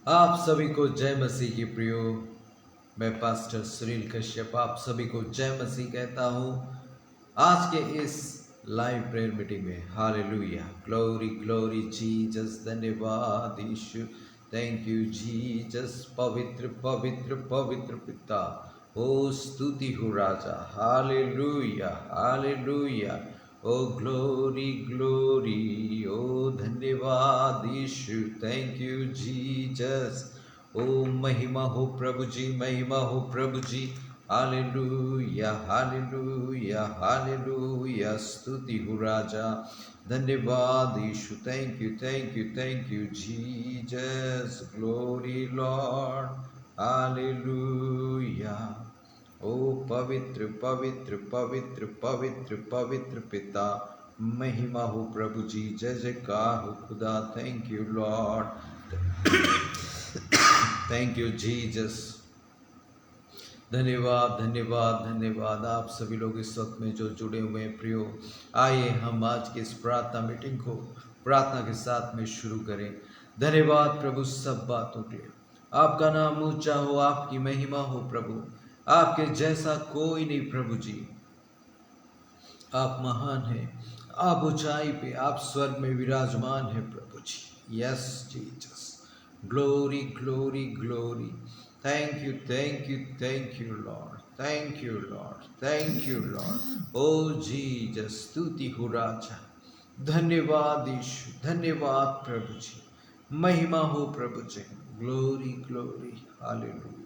आप सभी को जय मसीह की प्रियो। मैं पास्टर सुनील कश्यप आप सभी को जय मसीह कहता हूँ। आज के इस लाइव प्रेयर मीटिंग में हालेलुया, ग्लोरी ग्लोरी जीसस, धन्यवाद यीशु, थैंक यू जीसस। पवित्र पवित्र पवित्र पिता, ओ स्तुति हो राजा, हालेलुया हालेलुया। ओ ग्लोरी ग्लोरी, ओ धन्यवाद यीशु, थैंक यू जीसस। ओ महिमा हो प्रभु जी, महिमा हो प्रभु जी, हालेलुया हालेलुया हालेलुया। स्तुति हो राजा, धन्यवाद यीशु, thank you Jesus, glory Lord, hallelujah. ओ पवित्र पवित्र पवित्र पवित्र पवित्र पिता, महिमा हो प्रभु जी, जय जयकार हो खुदा, thank you Lord, thank you Jesus. धन्यवाद धन्यवाद धन्यवाद। आप सभी लोग इस वक्त में जो जुड़े हुए हैं प्रियो, आइए हम आज की इस प्रार्थना मीटिंग को प्रार्थना के साथ में शुरू करें। धन्यवाद प्रभु सब बातों के लिए। आपका नाम ऊंचा हो, आपकी महिमा हो प्रभु, आपके जैसा कोई नहीं प्रभु जी। आप महान हैं, आप ऊंचाई पे, आप स्वर्ग में विराजमान हैं प्रभु जी। Yes Jesus, glory glory glory, thank you Lord, thank you Lord, thank you Lord. ओ जीसस, स्तुति हो राजा, धन्यवाद यीशु, धन्यवाद प्रभु जी, महिमा हो प्रभु जी, ग्लोरी ग्लोरी, हालेलुया।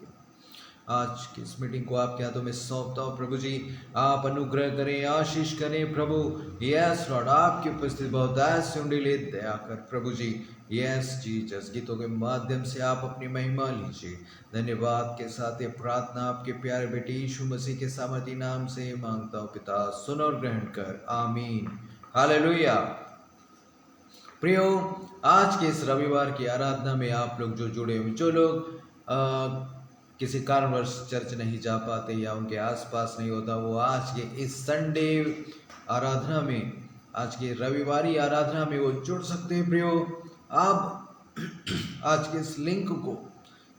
आज की इस मीटिंग को आपके हाथों में सौंपता हूँ प्रभु जी। आप अनुग्रह करें, आशीष करें प्रभु। यस लॉर्ड, आपकी उपस्थिति बहुत ऐसे ले दया कर प्रभु जी। यस जीसस, गीतों के माध्यम से आप अपनी महिमा लीजिए। धन्यवाद के साथ ये प्रार्थना आपके प्यारे बेटे यीशु मसीह के सामर्थी नाम से मांगता हूँ पिता, सुन और ग्रहण कर, आमीन हालेलुया। प्रियो, आज के इस रविवार की आराधना में आप लोग जो जुड़े हुए, जो लोग किसी कारणवश चर्च नहीं जा पाते या उनके आसपास नहीं होता, वो आज के इस संडे आराधना में, आज के रविवारी आराधना में वो जुड़ सकते हैं प्रियो। आप आज के इस लिंक को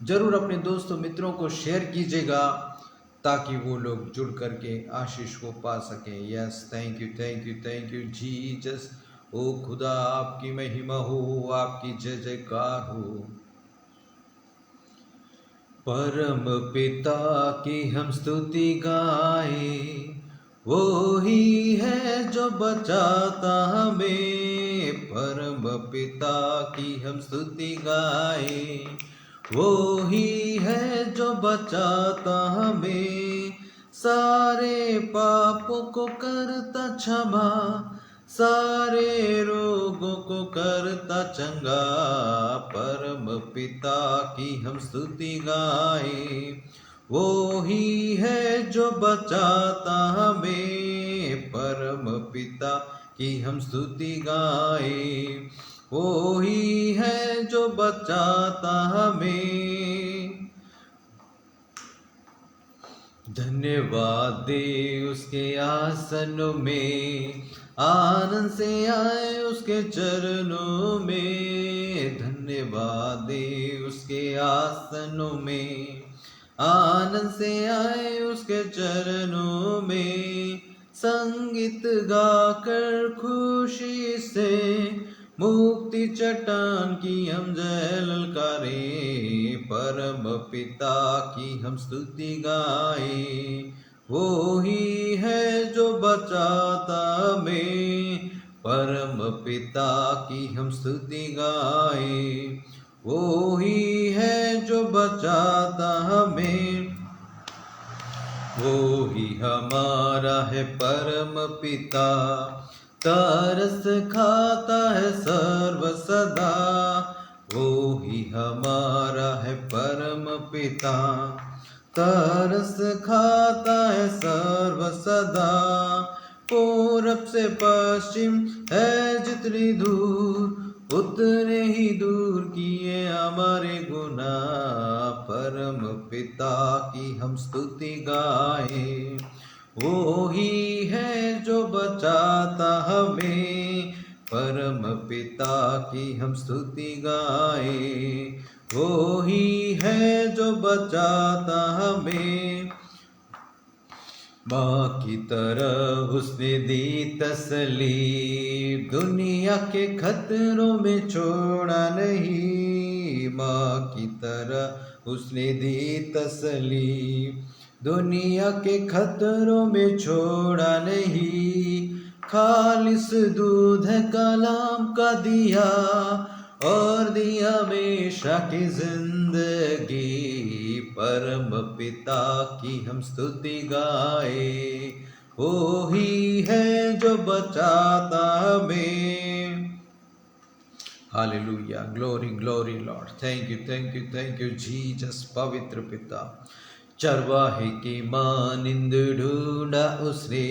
जरूर अपने दोस्तों मित्रों को शेयर कीजिएगा ताकि वो लोग जुड़ करके आशीष को पा सकें। Yes, thank you Jesus. ओ खुदा, आपकी महिमा हो, आपकी जय जयकार हो। परम पिता की हम स्तुति गाए, वो ही है जो बचाता हमें। परम पिता की हम स्तुति गाए, वो ही है जो बचाता हमें। सारे पापों को करता क्षमा, सारे रोगों को करता चंगा। परम पिता की हम स्तुति गाए, वो ही है जो बचाता हमें। परम पिता की हम स्तुति गाए, वो ही है जो बचाता हमें। धन्यवाद दे उसके आसनों में, आनंद से आए उसके चरणों में। धन्यवाद दे उसके आसनों में, आनंद से आए उसके चरणों में। संगीत गाकर खुशी से, मुक्ति चट्टान की हम जय ललकारे। परम पिता की हम स्तुति गाए, वो ही है जो बचाता हमें। परम पिता की हम स्तुति गाए, वो ही है जो बचाता हमें। वो ही हमारा है परम पिता, तरस खाता है सर्व सदा। वो ही हमारा है परम पिता, तरस खाता है सर्व सदा। पूरब से पश्चिम है जितनी दूर, उतने ही दूर किए हमारे गुनाह। परम पिता की हम स्तुति गाए, वो ही है जो बचाता हमें। परम पिता की हम स्तुति गाए, वो ही है जो बचाता हमें। माँ की तरह उसने दी तसली, दुनिया के खतरों में छोड़ा नहीं। माँ की तरह उसने दी तसली, दुनिया के खतरों में छोड़ा नहीं। खालिस दूध कलाम का दिया और दिया हमेशा की जिंदगी। परम पिता की हम स्तुति गाए, वो ही है जो बचाता हमें। Hallelujah, glory glory Lord, thank you thank you thank you Jesus. पवित्र पिता, चरवाहे की मानिंद ढूंढा उसने,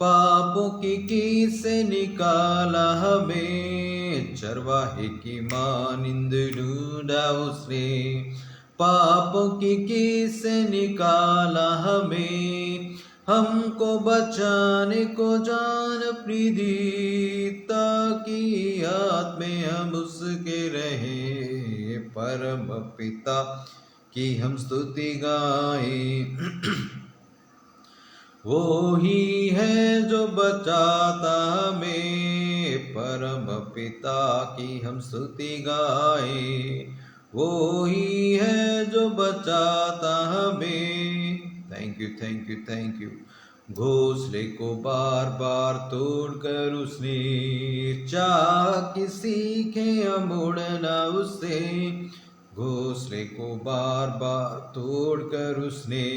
पापों की से निकाला हमें। चरवाहे की मानिंद ढूंढा उसने, पापों की से निकाला हमें। हमको बचाने को जान अपनी दी, ताकि याद में हम उसके रहे। परम पिता की हम स्तुति गाएं, वो ही है जो बचाता हमें। परम पिता की हम स्तुति गाएं, वो ही है जो बचाता हमें। Thank you thank you thank you. घोंसले को बार बार तोड़कर उसने, चाह कि सीखे हम उड़ना उससे। घोंसले को बार बार तोड़कर उसने,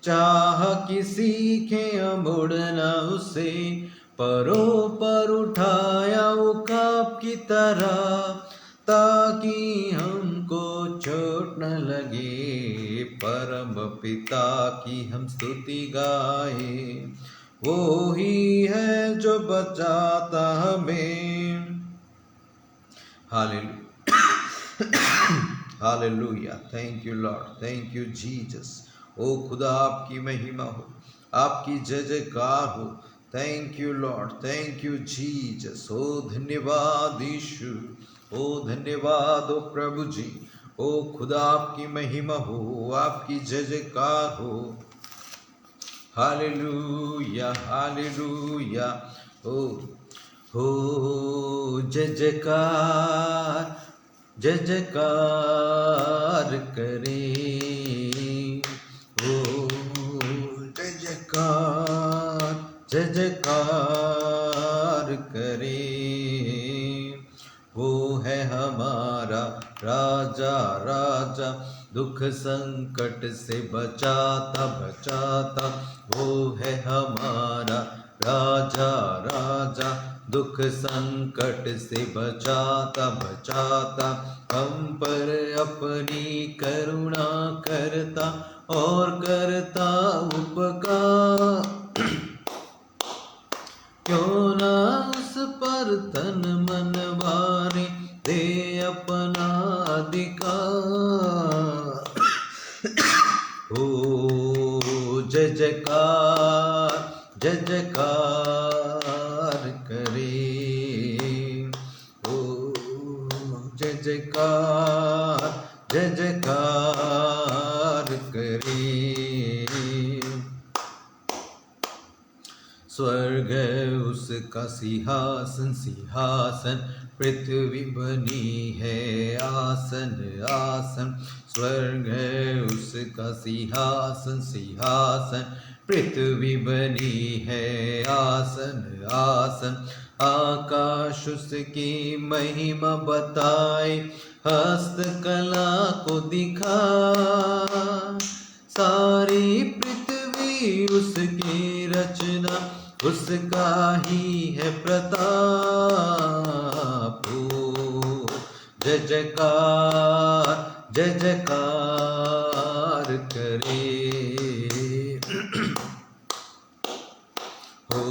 चाह कि सीखे हम उड़ना उससे। परों पर उठाया वो ख्वाब की तरह, ताकि हमको चोट न लगे। परम पिता की हम स्तुति गाए, वो ही है जो बचाता हमें। Hallelujah hallelujah, thank you Lord, thank you Jesus. ओ खुदा आपकी महिमा हो, आपकी जय जयकार हो। Thank you Lord, thank you Jesus. ओ धन्यवाद यीशु, ओ धन्यवाद ओ प्रभु जी। ओ खुदा आपकी महिमा हो, आपकी जय जयकार हो। Hallelujah hallelujah. ओ हो जय जयकार, जय जयकार करे। ओ जय जयकार, जय जयकार करे। वो है हमारा राजा राजा, दुख संकट से बचाता बचाता। वो है हमारा राजा राजा, दुख संकट से बचाता बचाता। हम पर अपनी करुणा करता और करता उपकार। क्यों ना उस पर तन मन वारे, दे अपना अधिकार। ओ जय जयकार, जय जयकार करे। ओ जय जयकार, जय जयकार करे। स्वर्ग उसका सिंहासन सिंहासन, पृथ्वी बनी है आसन आसन। स्वर्ग उसका सिंहासन सिंहासन, पृथ्वी बनी है आसन आसन। आकाश उसकी महिमा बताए, हस्तकला को दिखा। सारी पृथ्वी उसकी रचना, उसका ही है प्रताप। जय जयकार, जय जयकार करे। हो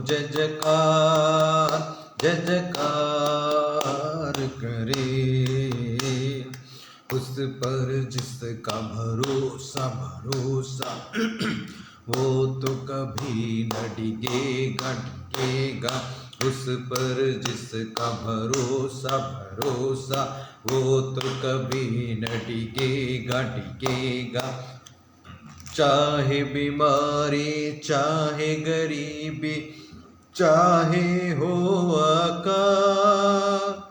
जय जयकार, जय जयकार करे। उस पर जिसका भरोसा भरोसा, वो तो कभी न डिगेगा डिगेगा। उस पर जिसका भरोसा भरोसा, वो तो कभी न टिकेगा टिकेगा। चाहे बीमारी चाहे गरीबी चाहे हो अकाल,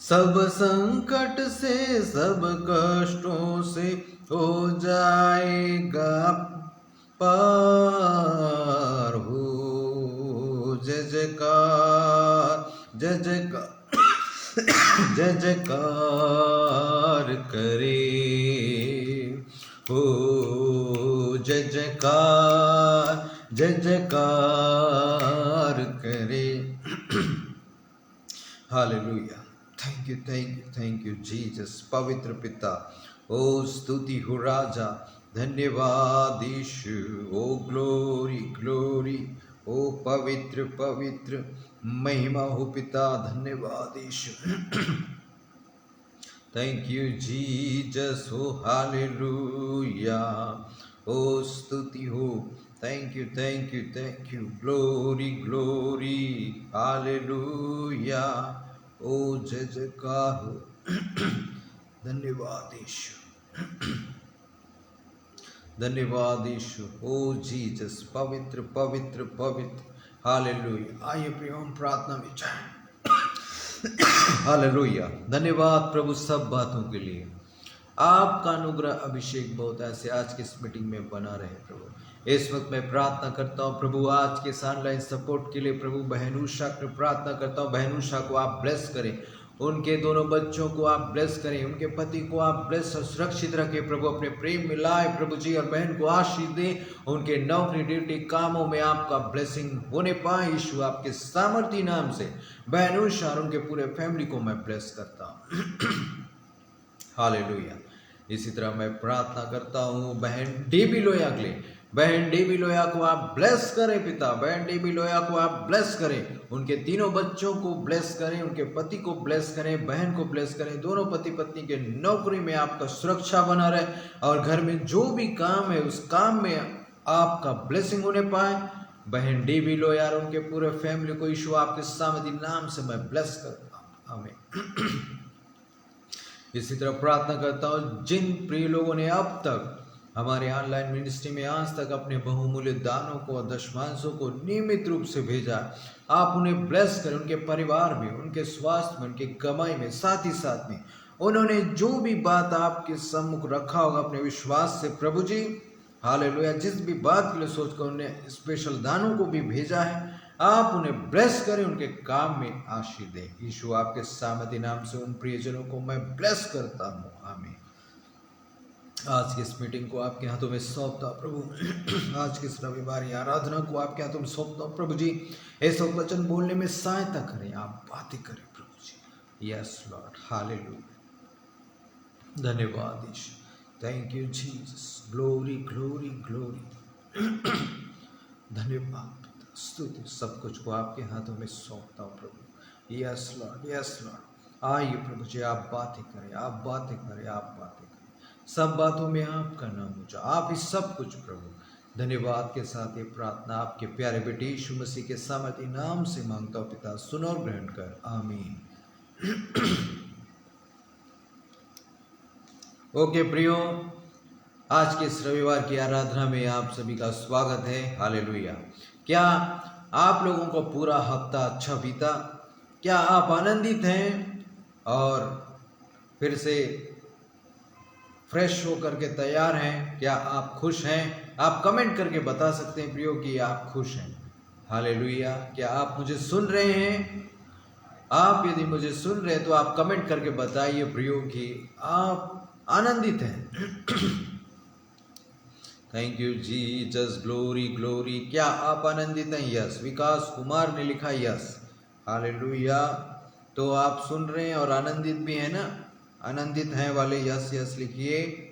सब संकट से सब कष्टों से हो जाएगा पार। हो जय जयकार जय जयकार जय जयकार करे। हो जय जयकार जय जयकार करे। हालेलुया। Thank you Jesus. पवित्र पिता, ओ स्तुति हो राजा, धन्यवाद यीशु। ओ ग्लोरी ग्लोरी, ओ पवित्र पवित्र, महिमा हो पिता, धन्यवाद यीशु। Thank you Jesus. ओ हालेलुया। ओ स्तुति हो। Thank you, glory glory, hallelujah. ओ जय जयकार हो। धन्यवाद यीशु, धन्यवाद यीशु। ओ जीसस, पवित्र पवित्र पवित्र, हालेलुया। आइए प्रियो हम प्रार्थना में जाएं। हालेलुया। धन्यवाद प्रभु सब बातों के लिए। आपका अनुग्रह अभिषेक बहुत ऐसे आज की इस मीटिंग में बना रहे प्रभु। इस वक्त मैं प्रार्थना करता हूँ प्रभु आज के ऑनलाइन सपोर्ट के लिए प्रभु। बहन उषा की प्रार्थना करता हूँ, बहन उषा को आप ब्लेस करें, उनके दोनों बच्चों को आप ब्लेस करें, उनके पति को आप ब्लेस और सुरक्षित रखें प्रभु, अपने प्रेम में लाए प्रभु जी, और बहन को आशीष दें, उनके नौकरी ड्यूटी कामों में आपका ब्लेसिंग होने पाए यीशु, आपके सामर्थी नाम से बहन उषा और उनके पूरे फैमिली को मैं ब्लेस करता हूँ। हालेलुया। इसी तरह मैं प्रार्थना करता हूँ बहन डेबी लोया के लिए। बहन डेबी लोया को आप ब्लेस करें पिता, बहन डेबी लोया को आप ब्लेस करें, उनके तीनों बच्चों को ब्लेस करें, उनके पति को ब्लेस करें, बहन को ब्लेस करें, दोनों पति पत्नी के नौकरी में आपका सुरक्षा बना रहे, और घर में जो भी काम है उस काम में आपका ब्लेसिंग होने पाए। बहन डेबी लोया और उनके पूरे फैमिली को यीशु आपके सामर्थी नाम से मैं ब्लेस करता हूँ। आमीन। इसी तरह प्रार्थना करता हूँ जिन प्रिय लोगों ने अब तक हमारे ऑनलाइन मिनिस्ट्री में आज तक अपने बहुमूल्य दानों को और दशमांशों को नियमित रूप से भेजा, आप उन्हें ब्लेस करें, उनके परिवार में, उनके स्वास्थ्य में, उनकी कमाई में, साथ ही साथ में उन्होंने जो भी बात आपके सम्मुख रखा होगा अपने विश्वास से प्रभु जी, हालेलुया, जिस भी बात के लिए सोचकर उन्हें स्पेशल दानों को भी भेजा है, आप उन्हें ब्लेस करें, उनके काम में आशीष दें यीशु, आपके सामर्थी नाम से उन प्रियजनों को मैं ब्लेस करता हूँ। आमीन। आज की इस मीटिंग को आपके हाथों में सौंपता प्रभु। आज की इस रविवार आराधना को आपके हाथों में सौंपता प्रभु जी। ऐसा वचन बोलने में सहायता करें, आप बातें करें प्रभु जी। Yes Lord, hallelujah. धन्यवाद यीशु। Thank you Jesus. Glory glory glory. धन्यवाद, स्तुति, सब कुछ को आपके हाथों में सौंपता हूँ प्रभु। Yes Lord, yes Lord. आइए प्रभु जी, आप बातें करें, आप बातें करें, आप बातें करें, सब बातों में आपका नाम ऊंचा, आप ही सब कुछ प्रभु। धन्यवाद के साथ ये प्रार्थना आपके प्यारे बेटे यीशु मसीह के सामर्थी नाम से मांगता हूँ पिता, सुनो और ग्रहण कर। आमीन। ओके प्रियो, आज के इस रविवार की आराधना में आप सभी का स्वागत है। हालेलुया। क्या आप लोगों को पूरा हफ्ता अच्छा बीता? क्या आप आनंदित हैं और फिर से फ्रेश होकर के तैयार हैं? क्या आप खुश हैं? आप कमेंट करके बता सकते हैं प्रियो कि आप खुश हैं। हालेलुया। क्या आप मुझे सुन रहे हैं? आप यदि मुझे सुन रहे हैं तो आप कमेंट करके बताइए प्रियो कि आप आनंदित हैं। Thank you Jesus. Glory glory. क्या आप आनंदित हैं? यस। विकास कुमार ने लिखा यस। हालेलुया। तो आप सुन रहे हैं और आनंदित भी हैं ना? आनंदित हैं वाले यस यस लिखिए।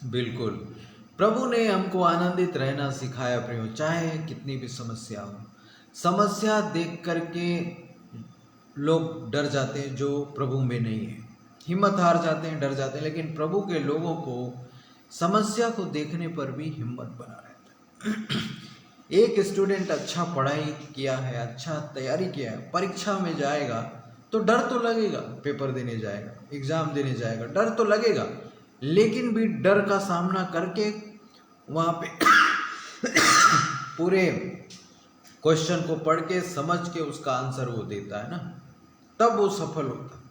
बिल्कुल, प्रभु ने हमको आनंदित रहना सिखाया प्रियो, चाहे कितनी भी समस्या हो, समस्या देख करके लोग डर जाते हैं जो प्रभु में नहीं है, हिम्मत हार जाते हैं, डर जाते हैं। लेकिन प्रभु के लोगों को समस्या को देखने पर भी हिम्मत बना रहता है। एक स्टूडेंट अच्छा पढ़ाई किया है, अच्छा तैयारी किया है, परीक्षा में जाएगा तो डर तो लगेगा, पेपर देने जाएगा, एग्जाम देने जाएगा, डर तो लगेगा, लेकिन भी डर का सामना करके वहाँ पे पूरे क्वेश्चन को पढ़ के समझ के उसका आंसर वो देता है ना, तब वो सफल होता है।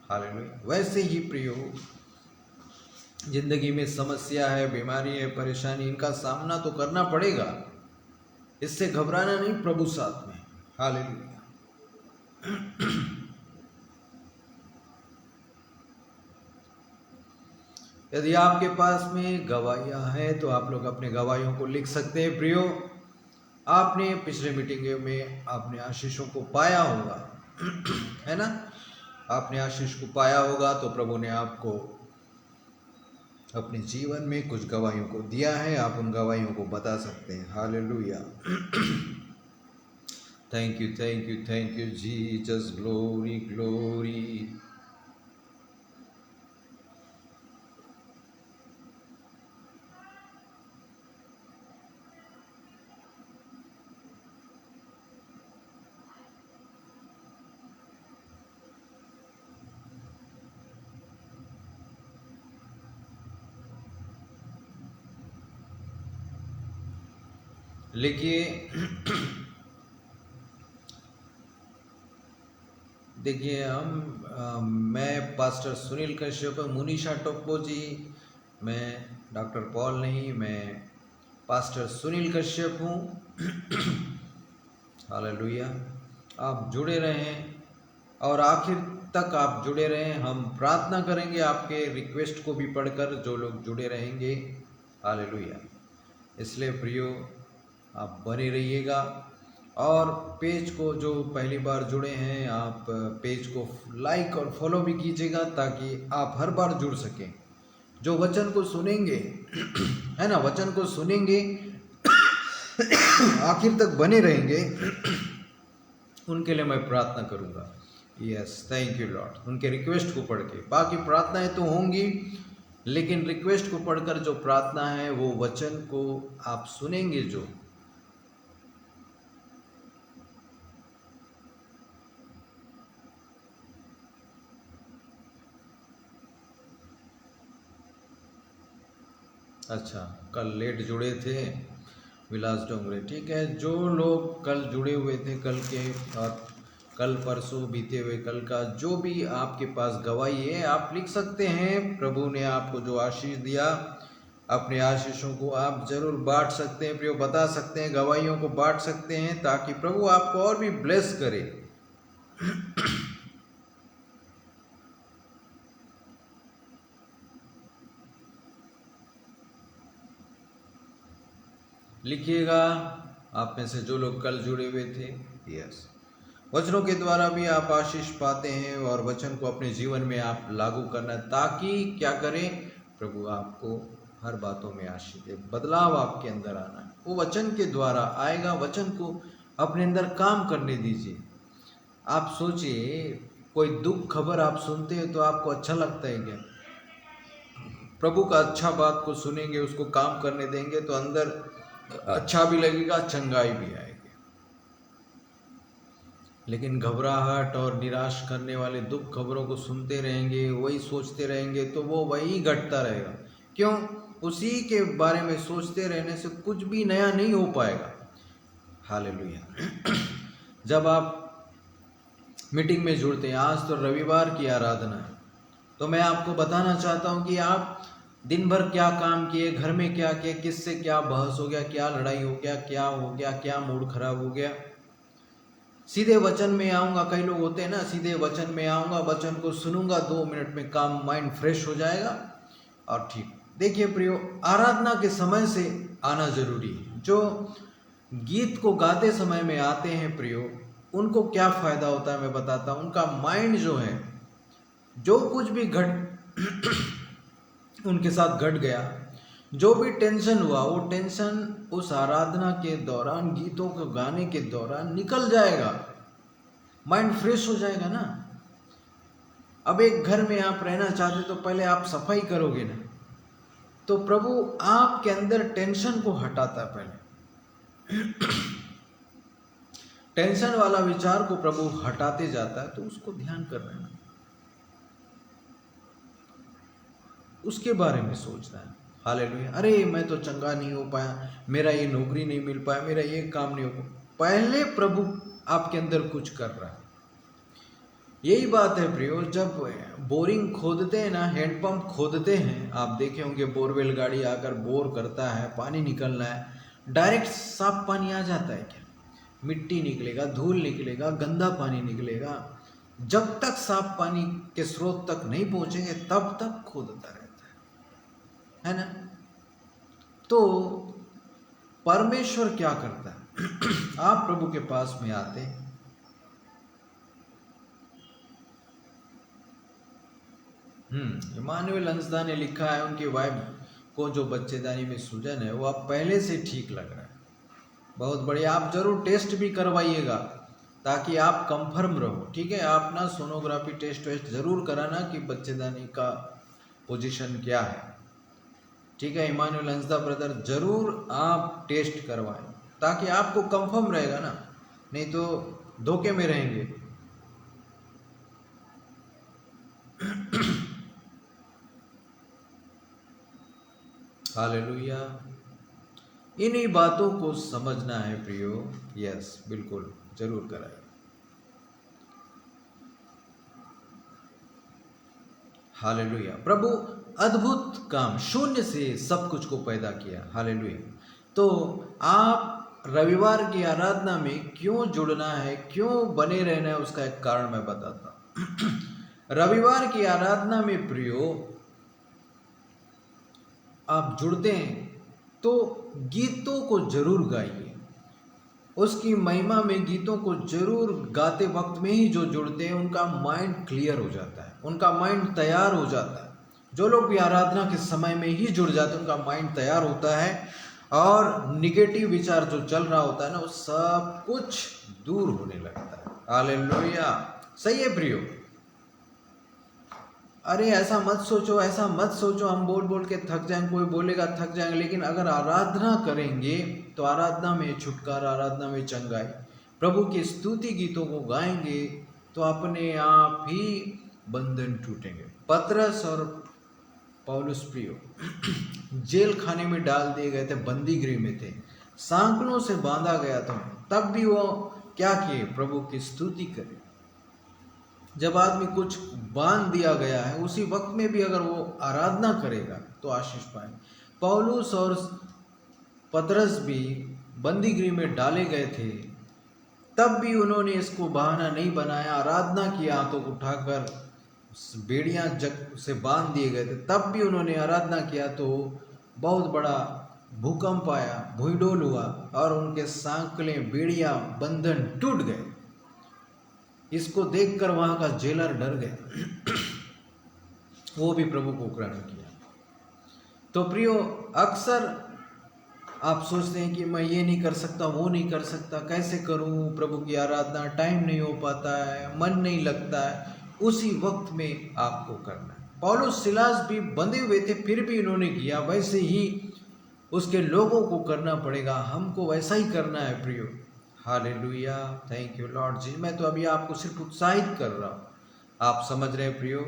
हालेलुया। वैसे ही प्रियो, जिंदगी में समस्या है, बीमारी है, परेशानी, इनका सामना तो करना पड़ेगा, इससे घबराना नहीं, प्रभु साथ में। हालेलुया। यदि आपके पास में गवाहियां हैं तो आप लोग अपने गवाहियों को लिख सकते हैं। प्रियो, आपने पिछले मीटिंग में आपने आशीषों को पाया होगा, है ना, आपने आशीष को पाया होगा तो प्रभु ने आपको अपने जीवन में कुछ गवाहियों को दिया है, आप उन गवाहियों को बता सकते हैं। Hallelujah. Thank you, thank you, thank you Jesus, glory glory. लिखिए, देखिए मैं पास्टर सुनील कश्यप, मुनीषा टोप्पो जी, मैं डॉक्टर पॉल नहीं, मैं पास्टर सुनील कश्यप हूँ। हालेलुया। आप जुड़े रहें और आखिर तक आप जुड़े रहें। हम प्रार्थना करेंगे आपके रिक्वेस्ट को भी पढ़कर, जो लोग जुड़े रहेंगे। हालेलुया। इसलिए प्रियो, आप बने रहिएगा और पेज को, जो पहली बार जुड़े हैं, आप पेज को लाइक और फॉलो भी कीजिएगा ताकि आप हर बार जुड़ सकें। जो वचन को सुनेंगे है ना, वचन को सुनेंगे, आखिर तक बने रहेंगे, उनके लिए मैं प्रार्थना करूंगा। Yes, thank you Lord. उनके रिक्वेस्ट को पढ़ के, बाकी प्रार्थनाएं तो होंगी, लेकिन रिक्वेस्ट को पढ़कर जो प्रार्थना है, वो वचन को आप सुनेंगे जो, अच्छा, कल लेट जुड़े थे विलास डोंगरे, ठीक है। जो लोग कल जुड़े हुए थे, कल के और कल परसों बीते हुए कल का जो भी आपके पास गवाही है, आप लिख सकते हैं। प्रभु ने आपको जो आशीष दिया, अपने आशीषों को आप जरूर बांट सकते हैं प्रियो, बता सकते हैं, गवाहियों को बांट सकते हैं, ताकि प्रभु आपको और भी ब्लेस करे। लिखिएगा आप में से जो लोग कल जुड़े हुए थे। यस, वचनों के द्वारा भी आप आशीष पाते हैं और वचन को अपने जीवन में आप लागू करना, ताकि क्या करें, प्रभु आपको हर बातों में आशीष दे, बदलाव आपके अंदर आना है, वो वचन के द्वारा आएगा। वचन को अपने अंदर काम करने दीजिए। आप सोचिए, कोई दुख खबर आप सुनते हैं तो आपको अच्छा लगता है क्या? प्रभु का अच्छा बात को सुनेंगे, उसको काम करने देंगे तो अंदर अच्छा भी लगेगा, चंगाई भी आएगी। लेकिन घबराहट और निराश करने वाले दुख खबरों को सुनते रहेंगे, वही सोचते रहेंगे, तो वो वही घटता रहेगा। क्यों? उसी के बारे में सोचते रहने से कुछ भी नया नहीं हो पाएगा। हालेलुया। जब आप मीटिंग में जुड़ते हैं, आज तो रविवार की आराधना है, तो मैं आपको बताना चाहता हूं कि आप दिन भर क्या काम किए, घर में क्या किए, किससे क्या बहस हो गया, क्या लड़ाई हो गया, क्या हो गया, क्या मूड खराब हो गया। सीधे वचन में आऊँगा, कई लोग होते हैं ना, सीधे वचन में आऊँगा, वचन को सुनूंगा, 2 मिनट में काम, माइंड फ्रेश हो जाएगा और ठीक। देखिए प्रियो, आराधना के समय से आना जरूरी है। जो गीत को गाते समय में आते हैं प्रियो, उनको क्या फ़ायदा होता है मैं बताता हूँ। उनका माइंड जो है, जो कुछ भी उनके साथ घट गया, जो भी टेंशन हुआ वो टेंशन उस आराधना के दौरान, गीतों को गाने के दौरान निकल जाएगा, माइंड फ्रेश हो जाएगा ना। अब एक घर में आप रहना चाहते तो पहले आप सफाई करोगे ना, तो प्रभु आपके अंदर टेंशन को हटाता है। पहले टेंशन वाला विचार को प्रभु हटाते जाता है, तो उसको ध्यान कर रहे हैं, उसके बारे में सोचना है। हालेलुया। अरे मैं तो चंगा नहीं हो पाया, मेरा ये नौकरी नहीं मिल पाया, मेरा ये काम नहीं हो पाया। पहले प्रभु आपके अंदर कुछ कर रहा है। यही बात है प्रियो, जब बोरिंग खोदते हैं ना, हैंडपंप खोदते हैं, आप देखे होंगे बोरवेल गाड़ी आकर बोर करता है, पानी निकलना है, डायरेक्ट साफ पानी आ जाता है क्या? मिट्टी निकलेगा, धूल निकलेगा, गंदा पानी निकलेगा। जब तक साफ पानी के स्रोत तक नहीं पहुंचेंगे तब तक खोदता रहता है ना। तो परमेश्वर क्या करता है? आप प्रभु के पास में आते हैं, इमानुएल हंसदा ने लिखा है उनकी वाइफ को जो बच्चेदानी में सूजन है वो आप पहले से ठीक लग रहा है, बहुत बढ़िया। आप जरूर टेस्ट भी करवाइएगा ताकि आप कंफर्म रहो, ठीक है। आप ना सोनोग्राफी टेस्ट वेस्ट जरूर कराना कि बच्चेदानी का पोजीशन क्या है, ठीक है। इमानुएल हंसदा ब्रदर जरूर आप टेस्ट करवाएं ताकि आपको कंफर्म रहेगा ना, नहीं तो धोखे में रहेंगे। हालेलुया। इन्हीं बातों को समझना है प्रियो। यस, बिल्कुल जरूर कराए। हालेलुया। प्रभु अद्भुत काम, शून्य से सब कुछ को पैदा किया। हालेलुया। तो आप रविवार की आराधना में क्यों जुड़ना है, क्यों बने रहना है, उसका एक कारण मैं बताता हूं। रविवार की आराधना में प्रियो आप जुड़ते हैं तो गीतों को जरूर गाइए, उसकी महिमा में गीतों को जरूर गाते वक्त में ही जो जुड़ते हैं उनका माइंड क्लियर हो जाता है, उनका माइंड तैयार हो जाता है। जो लोग भी आराधना के समय में ही जुड़ जाते हैं उनका माइंड तैयार होता है और निगेटिव विचार जो चल रहा होता है ना वो सब कुछ दूर होने लगता है। हालेलुया। सही है प्रियो। अरे ऐसा मत सोचो, ऐसा मत सोचो हम बोल बोल के थक जाएंगे, कोई बोलेगा थक जाएंगे, लेकिन अगर आराधना करेंगे तो आराधना में छुटकारा, आराधना में चंगाई, प्रभु की स्तुति गीतों को गाएंगे तो अपने आप ही बंधन टूटेंगे। पतरस और पौलुस प्रियो जेल खाने में डाल दिए गए थे, बंदी गृह में थे, सांकलों से बांधा गया था, तब भी वो क्या किए? प्रभु की स्तुति करे। जब आदमी कुछ बांध दिया गया है उसी वक्त में भी अगर वो आराधना करेगा तो आशीष पाए। पौलुस और पतरस भी बंदी गृह में डाले गए थे, तब भी उन्होंने इसको बहाना नहीं बनाया, आराधना की, हाथों को उठाकर बेड़ियां जग से बांध दिए गए थे, तब भी उन्होंने आराधना किया तो बहुत बड़ा भूकंप आया, भूईडोल हुआ और उनके सांकलें, बेड़ियां, बंधन टूट गए। इसको देखकर वहां का जेलर डर गया, वो भी प्रभु को ग्रहण किया। तो प्रियो, अक्सर आप सोचते हैं कि मैं ये नहीं कर सकता, वो नहीं कर सकता, कैसे करूं प्रभु की आराधना, टाइम नहीं हो पाता है, मन नहीं लगता है। उसी वक्त में आपको करना है। पौलुस सिलास भी बंधे हुए थे फिर भी इन्होंने किया, वैसे ही उसके लोगों को करना पड़ेगा, हमको वैसा ही करना है प्रियो। हालेलुया। थैंक यू लॉर्ड जी। मैं तो अभी आपको सिर्फ उत्साहित कर रहा हूँ, आप समझ रहे हैं प्रियो।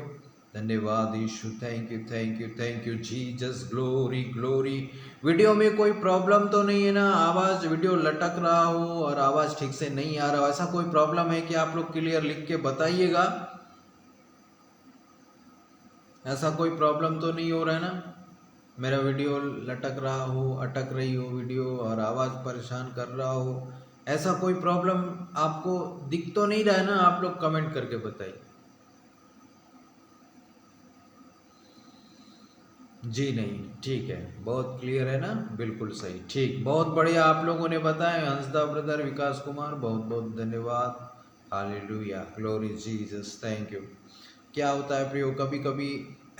धन्यवाद यीशु। Thank you, thank you, thank you Jesus. Glory, glory. Video में कोई प्रॉब्लम तो नहीं है ना? आवाज़, वीडियो लटक रहा हो और आवाज़ ठीक से नहीं आ रहा हो, ऐसा कोई प्रॉब्लम है कि आप लोग क्लियर लिख के बताइएगा। ऐसा कोई प्रॉब्लम तो नहीं हो रहा है ना? मेरा वीडियो लटक रहा हो, अटक रही हो वीडियो और आवाज़ परेशान कर रहा हो, ऐसा कोई प्रॉब्लम आपको दिख तो नहीं रहा है ना? आप लोग कमेंट करके बताइए। जी नहीं, ठीक है, बहुत क्लियर है ना? बिल्कुल सही, ठीक, बहुत बढ़िया आप लोगों ने बताया। हंसदा ब्रदर, विकास कुमार, बहुत बहुत धन्यवाद। Hallelujah, glory Jesus, thank you. क्या होता है प्रियो, कभी कभी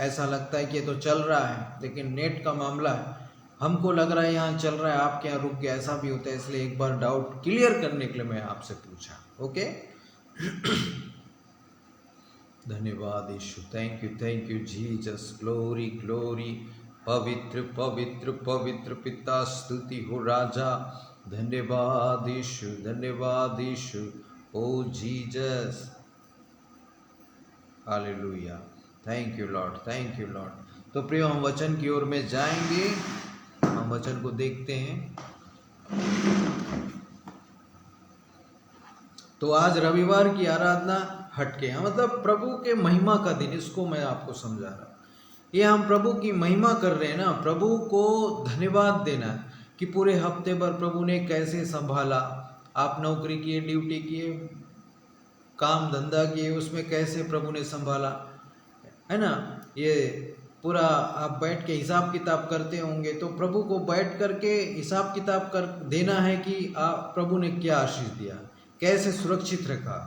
ऐसा लगता है कि ये तो चल रहा है लेकिन नेट का मामला है, हमको लग रहा है यहाँ चल रहा है, आपके यहाँ रुक गया, ऐसा भी होता है, इसलिए एक बार डाउट क्लियर करने के लिए मैं आपसे पूछा। ओके। धन्यवाद यीशु, thank you Jesus, glory glory. पवित्र पवित्र पवित्र पिता, स्तुति हो राजा। धन्यवाद यीशु, धन्यवाद यीशु, ओ Jesus, hallelujah, thank you Lord, thank you Lord. तो प्रिय, हम वचन की ओर में जाएंगे, हम वचन को देखते हैं। तो आज रविवार की आराधना हटके, मतलब प्रभु के महिमा का दिन, इसको मैं आपको समझा रहा हूँ। ये हम प्रभु की महिमा कर रहे हैं ना, प्रभु को धन्यवाद देना कि पूरे हफ्ते भर प्रभु ने कैसे संभाला। आप नौकरी किए, ड्यूटी किए, काम धंधा किए, उसमें कैसे प्रभु ने संभाला, है ना। ये पूरा आप बैठ के हिसाब किताब करते होंगे, तो प्रभु को बैठ करके हिसाब किताब कर देना है कि आप प्रभु ने क्या आशीष दिया, कैसे सुरक्षित रखा,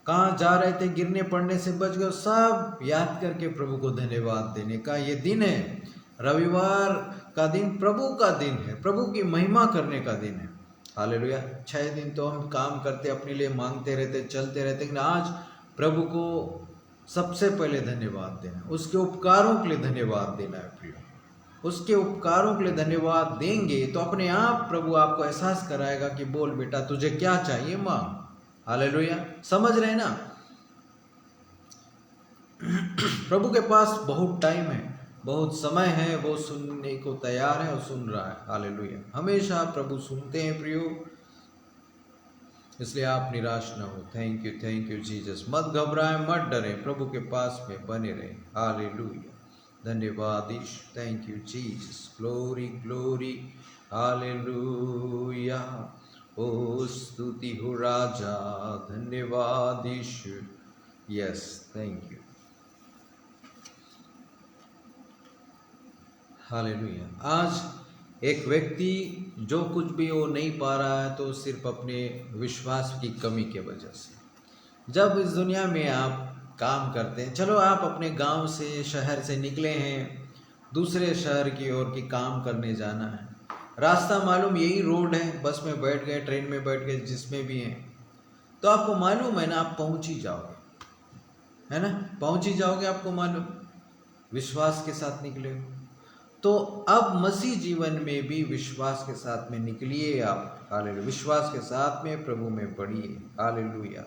कहाँ जा रहे थे, गिरने पड़ने से बच गए, सब याद करके प्रभु को धन्यवाद देने का ये दिन है। रविवार का दिन प्रभु का दिन है, प्रभु की महिमा करने का दिन है। हालेलुया। 6 दिन तो हम काम करते, अपने लिए मांगते रहते, चलते रहते, लेकिन आज प्रभु को सबसे पहले धन्यवाद देना, उसके उपकारों के लिए धन्यवाद देना है प्रिय। उसके उपकारों के लिए धन्यवाद देंगे तो अपने आप प्रभु आपको एहसास कराएगा कि बोल बेटा, तुझे क्या चाहिए, मांग। हालेलुया। समझ रहे ना। प्रभु के पास बहुत टाइम है, बहुत समय है, वो सुनने को तैयार है और सुन रहा है। हालेलुया। हमेशा प्रभु सुनते हैं प्रियो, इसलिए आप निराश ना हो। Thank you Jesus. मत घबराएं, मत डरे, प्रभु के पास में बने रहे। हालेलुया। धन्यवाद यीशु, thank you Jesus, glory glory, hallelujah. ओ स्तुति हो राजा, धन्यवाद यीशु। Yes, thank you, hallelujah. आज एक व्यक्ति जो कुछ भी वो नहीं पा रहा है, तो सिर्फ अपने विश्वास की कमी के वजह से। जब इस दुनिया में आप काम करते हैं, चलो आप अपने गांव से, शहर से निकले हैं, दूसरे शहर की ओर की काम करने जाना है, रास्ता मालूम यही रोड है, बस में बैठ गए, ट्रेन में बैठ गए, जिसमें भी हैं, तो आपको मालूम है ना, आप पहुंच ही जाओगे, है ना, पहुंच ही जाओगे, आपको मालूम, विश्वास के साथ निकले हो। तो अब मसीह जीवन में भी विश्वास के साथ में निकलिए आप। हालेलुया। विश्वास के साथ में प्रभु में बढ़िए। हालेलुया।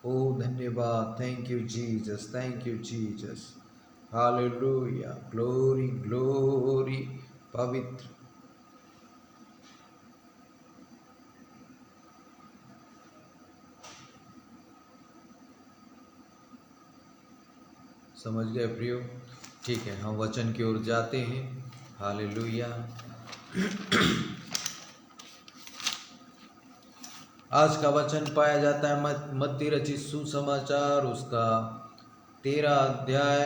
ओ धन्यवाद, thank you Jesus, thank you Jesus, hallelujah, glory glory. पवित्र समझ गए प्रियो। ठीक है, हम वचन की ओर जाते हैं। हालेलुया। आज का वचन पाया जाता है मत्ती रचित सुसमाचार, उसका 13 अध्याय।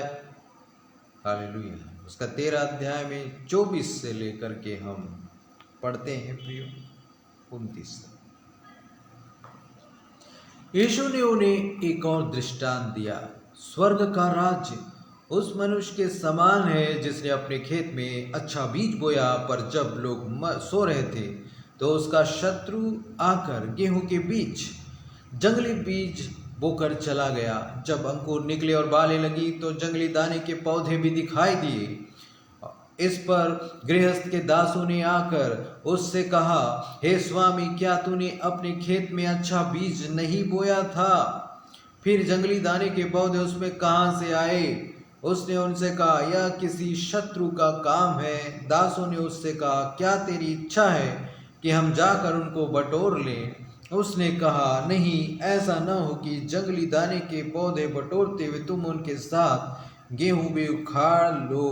हालेलुया। उसका 13 अध्याय में 24 से लेकर के हम पढ़ते हैं प्रियो 29 तक। यीशु ने उन्हें एक और दृष्टांत दिया, स्वर्ग का राज्य उस मनुष्य के समान है जिसने अपने खेत में अच्छा बीज बोया, पर जब लोग सो रहे थे तो उसका शत्रु आकर गेहूं के बीच जंगली बीज बोकर चला गया। जब अंकुर निकले और बालें लगी तो जंगली दाने के पौधे भी दिखाई दिए। इस पर गृहस्थ के दासों ने आकर उससे कहा, हे स्वामी, क्या तूने अपने खेत में अच्छा बीज नहीं बोया था? फिर जंगली दाने के पौधे उसमें कहाँ से आए? उसने उनसे कहा, यह किसी शत्रु का काम है। दासों ने उससे कहा, क्या तेरी इच्छा है कि हम जाकर उनको बटोर लें? उसने कहा, नहीं, ऐसा न हो कि जंगली दाने के पौधे बटोरते हुए तुम उनके साथ गेहूं भी उखाड़ लो।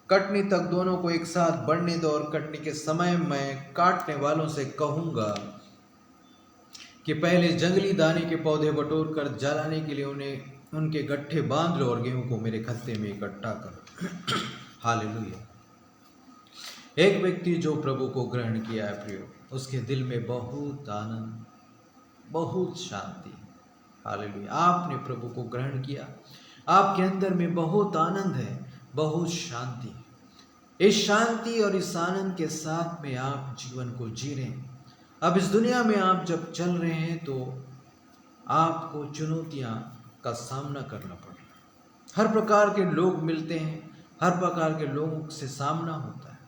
कटनी तक दोनों को एक साथ बढ़ने दो, और कटनी के समय मैं काटने वालों से कहूंगा कि पहले जंगली दाने के पौधे बटोर कर जलाने के लिए उन्हें उनके गट्ठे बांध लो, और गेहूं को मेरे खत्ते में इकट्ठा करो। हालेलुया। एक व्यक्ति जो प्रभु को ग्रहण किया है प्रियो, उसके दिल में बहुत आनंद, बहुत शांति। हालेलुया। आपने प्रभु को ग्रहण किया, आपके अंदर में बहुत आनंद है, बहुत शांति। इस शांति और इस आनंद के साथ में आप जीवन को जी रहे हैं। अब इस दुनिया में आप जब चल रहे हैं तो आपको चुनौतियां का सामना करना पड़ रहा है। हर प्रकार के लोग मिलते हैं, हर प्रकार के लोगों से सामना होता है।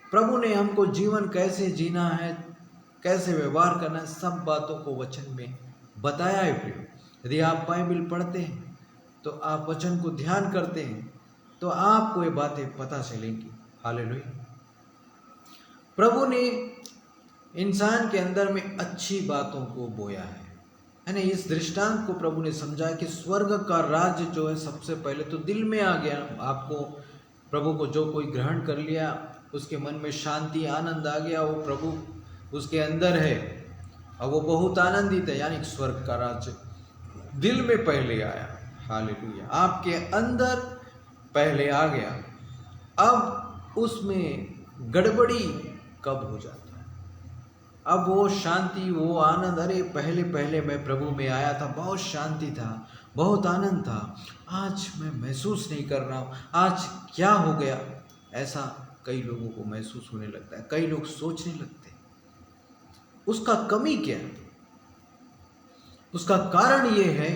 प्रभु ने हमको जीवन कैसे जीना है, कैसे व्यवहार करना है, सब बातों को वचन में बताया है प्रियो। यदि आप बाइबल पढ़ते हैं तो आप वचन को ध्यान करते हैं तो आपको ये बातें पता चलेंगी। हालेलुया। प्रभु ने इंसान के अंदर में अच्छी बातों को बोया है ना। इस दृष्टांत को प्रभु ने समझाया कि स्वर्ग का राज्य जो है सबसे पहले तो दिल में आ गया। आपको प्रभु को जो कोई ग्रहण कर लिया उसके मन में शांति आनंद आ गया, वो प्रभु उसके अंदर है और वो बहुत आनंदित है, यानी स्वर्ग का राज्य दिल में पहले आया। हालेलुया। आपके अंदर पहले आ गया। अब उसमें गड़बड़ी कब हो जाता है? अब वो शांति, वो आनंद, अरे पहले पहले मैं प्रभु में आया था, बहुत शांति था, बहुत आनंद था, आज मैं महसूस नहीं कर रहा हूँ, आज क्या हो गया? ऐसा कई लोगों को महसूस होने लगता है। कई लोग सोचने लगते हैं उसका कमी क्या है? उसका कारण ये है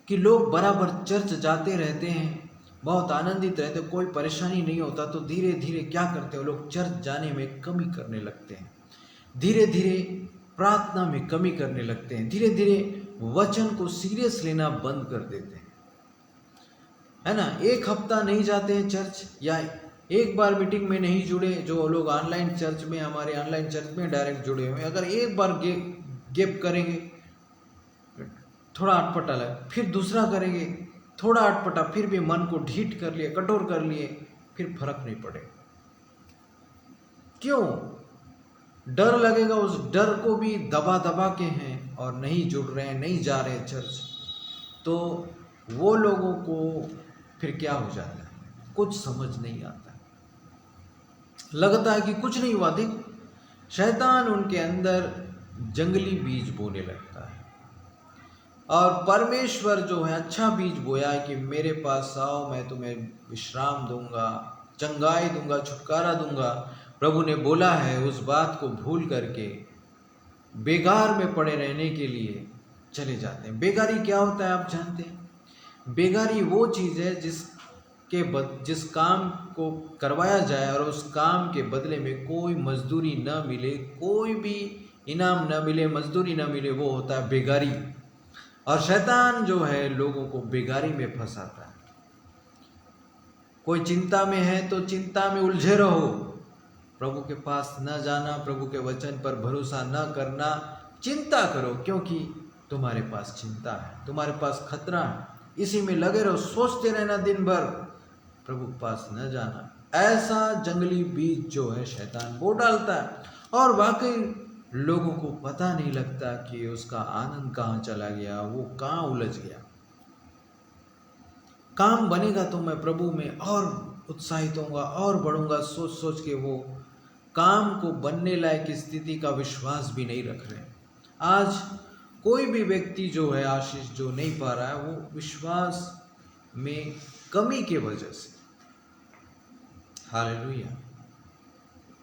कि लोग बराबर चर्च जाते रहते हैं, बहुत आनंदित रहते, कोई परेशानी नहीं होता, तो धीरे धीरे क्या करते हैं लोग? चर्च जाने में कमी करने लगते हैं, धीरे धीरे प्रार्थना में कमी करने लगते हैं, धीरे धीरे वचन को सीरियस लेना बंद कर देते हैं, है ना। एक हफ्ता नहीं जाते हैं चर्च, या एक बार मीटिंग में नहीं जुड़े। जो लोग ऑनलाइन चर्च में, हमारे ऑनलाइन चर्च में डायरेक्ट जुड़े हुए, अगर एक बार गेप करेंगे, थोड़ा अटपटा लगे, फिर दूसरा करेंगे, थोड़ा अटपटा, फिर भी मन को ढीठ कर लिए, कठोर कर लिए, फिर फर्क नहीं पड़ेगा। क्यों? डर लगेगा। उस डर को भी दबा दबा के हैं और नहीं जुड़ रहे हैं, नहीं जा रहे हैं चर्च, तो वो लोगों को फिर क्या हो जाता है? कुछ समझ नहीं आता, लगता है कि कुछ नहीं हुआ। देख, शैतान उनके अंदर जंगली बीज बोने लगता है, और परमेश्वर जो है अच्छा बीज बोया है कि मेरे पास आओ, मैं तुम्हें विश्राम दूंगा, चंगाई दूंगा, छुटकारा दूंगा। प्रभु ने बोला है, उस बात को भूल करके बेगार में पड़े रहने के लिए चले जाते हैं। बेगारी क्या होता है आप जानते हैं? बेगारी वो चीज़ है जिस काम को करवाया जाए और उस काम के बदले में कोई मजदूरी न मिले, कोई भी इनाम न मिले, मजदूरी न मिले, वो होता है बेगारी। और शैतान जो है लोगों को बेगारी में फंसाता है। कोई चिंता में है तो चिंता में उलझे रहो, प्रभु के पास न जाना, प्रभु के वचन पर भरोसा न करना, चिंता करो, क्योंकि तुम्हारे पास चिंता है, तुम्हारे पास खतरा है, इसी में लगे रहो, सोचते रहना दिन भर, प्रभु के पास न जाना। ऐसा जंगली बीज जो है शैतान वो डालता है, और वाकई लोगों को पता नहीं लगता कि उसका आनंद कहाँ चला गया, वो कहाँ उलझ गया। काम बनेगा तो मैं प्रभु में और उत्साहित होऊंगा और बढ़ूंगा, सोच सोच के वो काम को बनने लायक स्थिति का विश्वास भी नहीं रख रहे। आज कोई भी व्यक्ति जो है आशीष जो नहीं पा रहा है, वो विश्वास में कमी के वजह से। हालेलुया।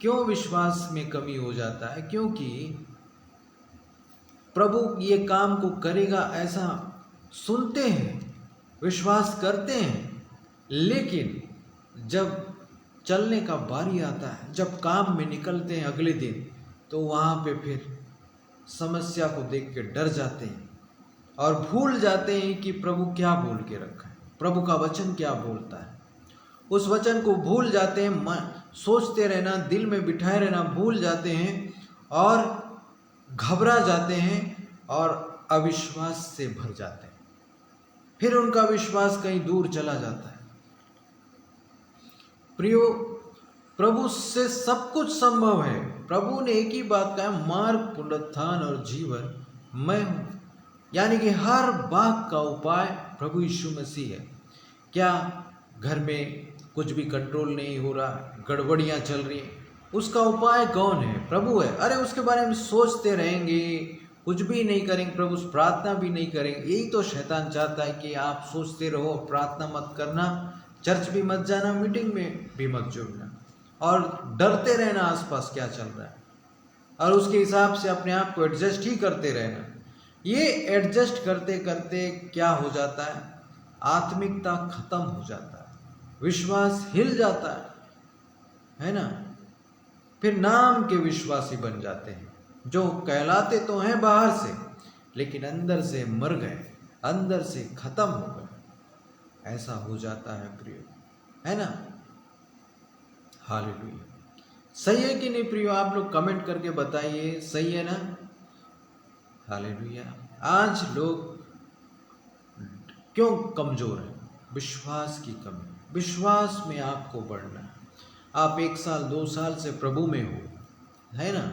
क्यों विश्वास में कमी हो जाता है? क्योंकि प्रभु ये काम को करेगा ऐसा सुनते हैं, विश्वास करते हैं, लेकिन जब चलने का बारी आता है, जब काम में निकलते हैं अगले दिन, तो वहाँ पे फिर समस्या को देख के डर जाते हैं और भूल जाते हैं कि प्रभु क्या बोल के रखा है, प्रभु का वचन क्या बोलता है। उस वचन को भूल जाते हैं, सोचते रहना, दिल में बिठाए रहना भूल जाते हैं और घबरा जाते हैं और अविश्वास से भर जाते हैं। फिर उनका विश्वास कहीं दूर चला जाता है। प्रियो, प्रभु से सब कुछ संभव है। प्रभु ने एक ही बात कहा, मार्ग, पुनरुत्थान और जीवन मैं हूं। यानी कि हर बात का उपाय प्रभु यीशु मसीह है। क्या घर में कुछ भी कंट्रोल नहीं हो रहा, गड़बड़ियां चल रही हैं, उसका उपाय कौन है? प्रभु है। अरे उसके बारे में सोचते रहेंगे, कुछ भी नहीं करेंगे, प्रभु प्रार्थना भी नहीं करेंगे। यही तो शैतान चाहता है कि आप सोचते रहो, प्रार्थना मत करना, चर्च भी मत जाना, मीटिंग में भी मत जुड़ना। और डरते रहना आसपास क्या चल रहा है, और उसके हिसाब से अपने आप को एडजस्ट ही करते रहना। ये एडजस्ट करते करते क्या हो जाता है, आत्मिकता खत्म हो जाता है, विश्वास हिल जाता है ना। फिर नाम के विश्वासी बन जाते हैं, जो कहलाते तो हैं बाहर से, लेकिन अंदर से मर गए, अंदर से खत्म हो गए। ऐसा हो जाता है प्रियो, है ना। हालेलुया। सही है कि नहीं प्रियो? आप लोग कमेंट करके बताइए, सही है ना। हालेलुया। आज लोग क्यों कमजोर हैं? विश्वास की कमी। विश्वास में आपको बढ़ना है। आप 1 साल 2 साल से प्रभु में हो, है ना।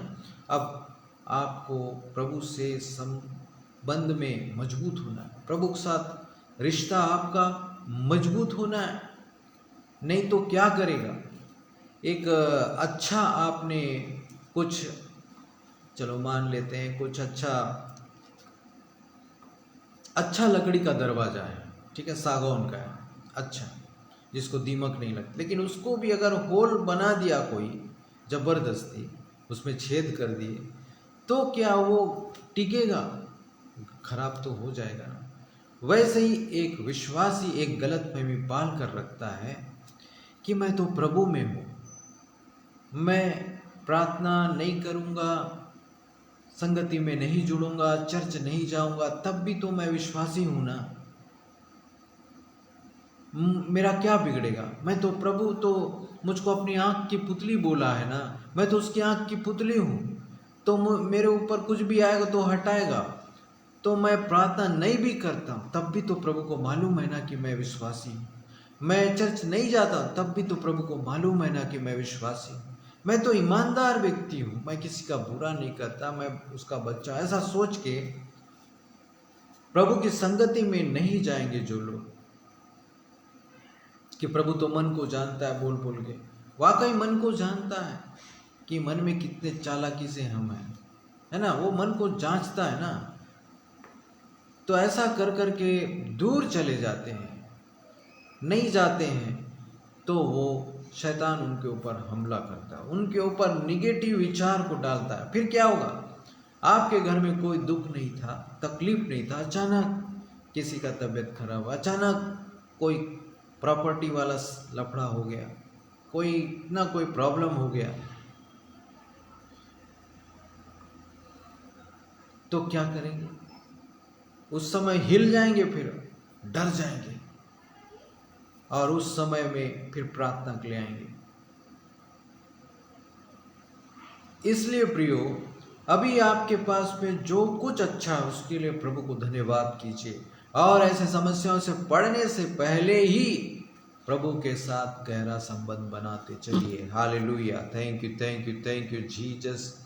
अब आपको प्रभु से संबंध में मजबूत होना है, प्रभु के साथ रिश्ता आपका मजबूत होना है। नहीं तो क्या करेगा? एक अच्छा आपने कुछ, चलो मान लेते हैं कुछ अच्छा लकड़ी का दरवाजा है, ठीक है, सागौन का है, अच्छा, जिसको दीमक नहीं लगती, लेकिन उसको भी अगर होल बना दिया कोई जबरदस्ती, उसमें छेद कर दिए, तो क्या वो टिकेगा? खराब तो हो जाएगा ना। वैसे ही एक विश्वासी एक गलतफहमी पाल कर रखता है कि मैं तो प्रभु में हूँ, मैं प्रार्थना नहीं करूँगा, संगति में नहीं जुड़ूंगा, चर्च नहीं जाऊंगा, तब भी तो मैं विश्वासी हूं ना, मेरा क्या बिगड़ेगा? मैं तो प्रभु तो मुझको अपनी आंख की पुतली बोला है ना, मैं तो उसकी आंख की पुतली हूं, तो मेरे ऊपर कुछ भी आएगा तो हटाएगा। तो मैं प्रार्थना नहीं भी करता तब भी तो प्रभु को मालूम है ना कि मैं विश्वासी हूँ। मैं चर्च नहीं जाता तब भी तो प्रभु को मालूम है ना कि मैं विश्वासी हूँ। मैं तो ईमानदार व्यक्ति हूँ, मैं किसी का बुरा नहीं करता, मैं उसका बच्चा। ऐसा सोच के प्रभु की संगति में नहीं जाएंगे जो लोग, कि प्रभु तो मन को जानता है बोल बोल के। वाकई मन को जानता है कि मन में कितने चालाकी से हम हैं, है ना। वो मन को जांचता है ना। तो ऐसा कर कर के दूर चले जाते हैं, नहीं जाते हैं, तो वो शैतान उनके ऊपर हमला करता है, उनके ऊपर निगेटिव विचार को डालता है। फिर क्या होगा? आपके घर में कोई दुख नहीं था, तकलीफ नहीं था, अचानक किसी का तबीयत खराब, अचानक कोई प्रॉपर्टी वाला लफड़ा हो गया, कोई ना कोई प्रॉब्लम हो गया, तो क्या करेंगे? उस समय हिल जाएंगे, फिर डर जाएंगे, और उस समय में फिर प्रार्थना के लिए आएंगे। इसलिए प्रियो, अभी आपके पास में जो कुछ अच्छा है उसके लिए प्रभु को धन्यवाद कीजिए, और ऐसे समस्याओं से पड़ने से पहले ही प्रभु के साथ गहरा संबंध बनाते चलिए। Hallelujah. Thank you, thank you, thank you Jesus.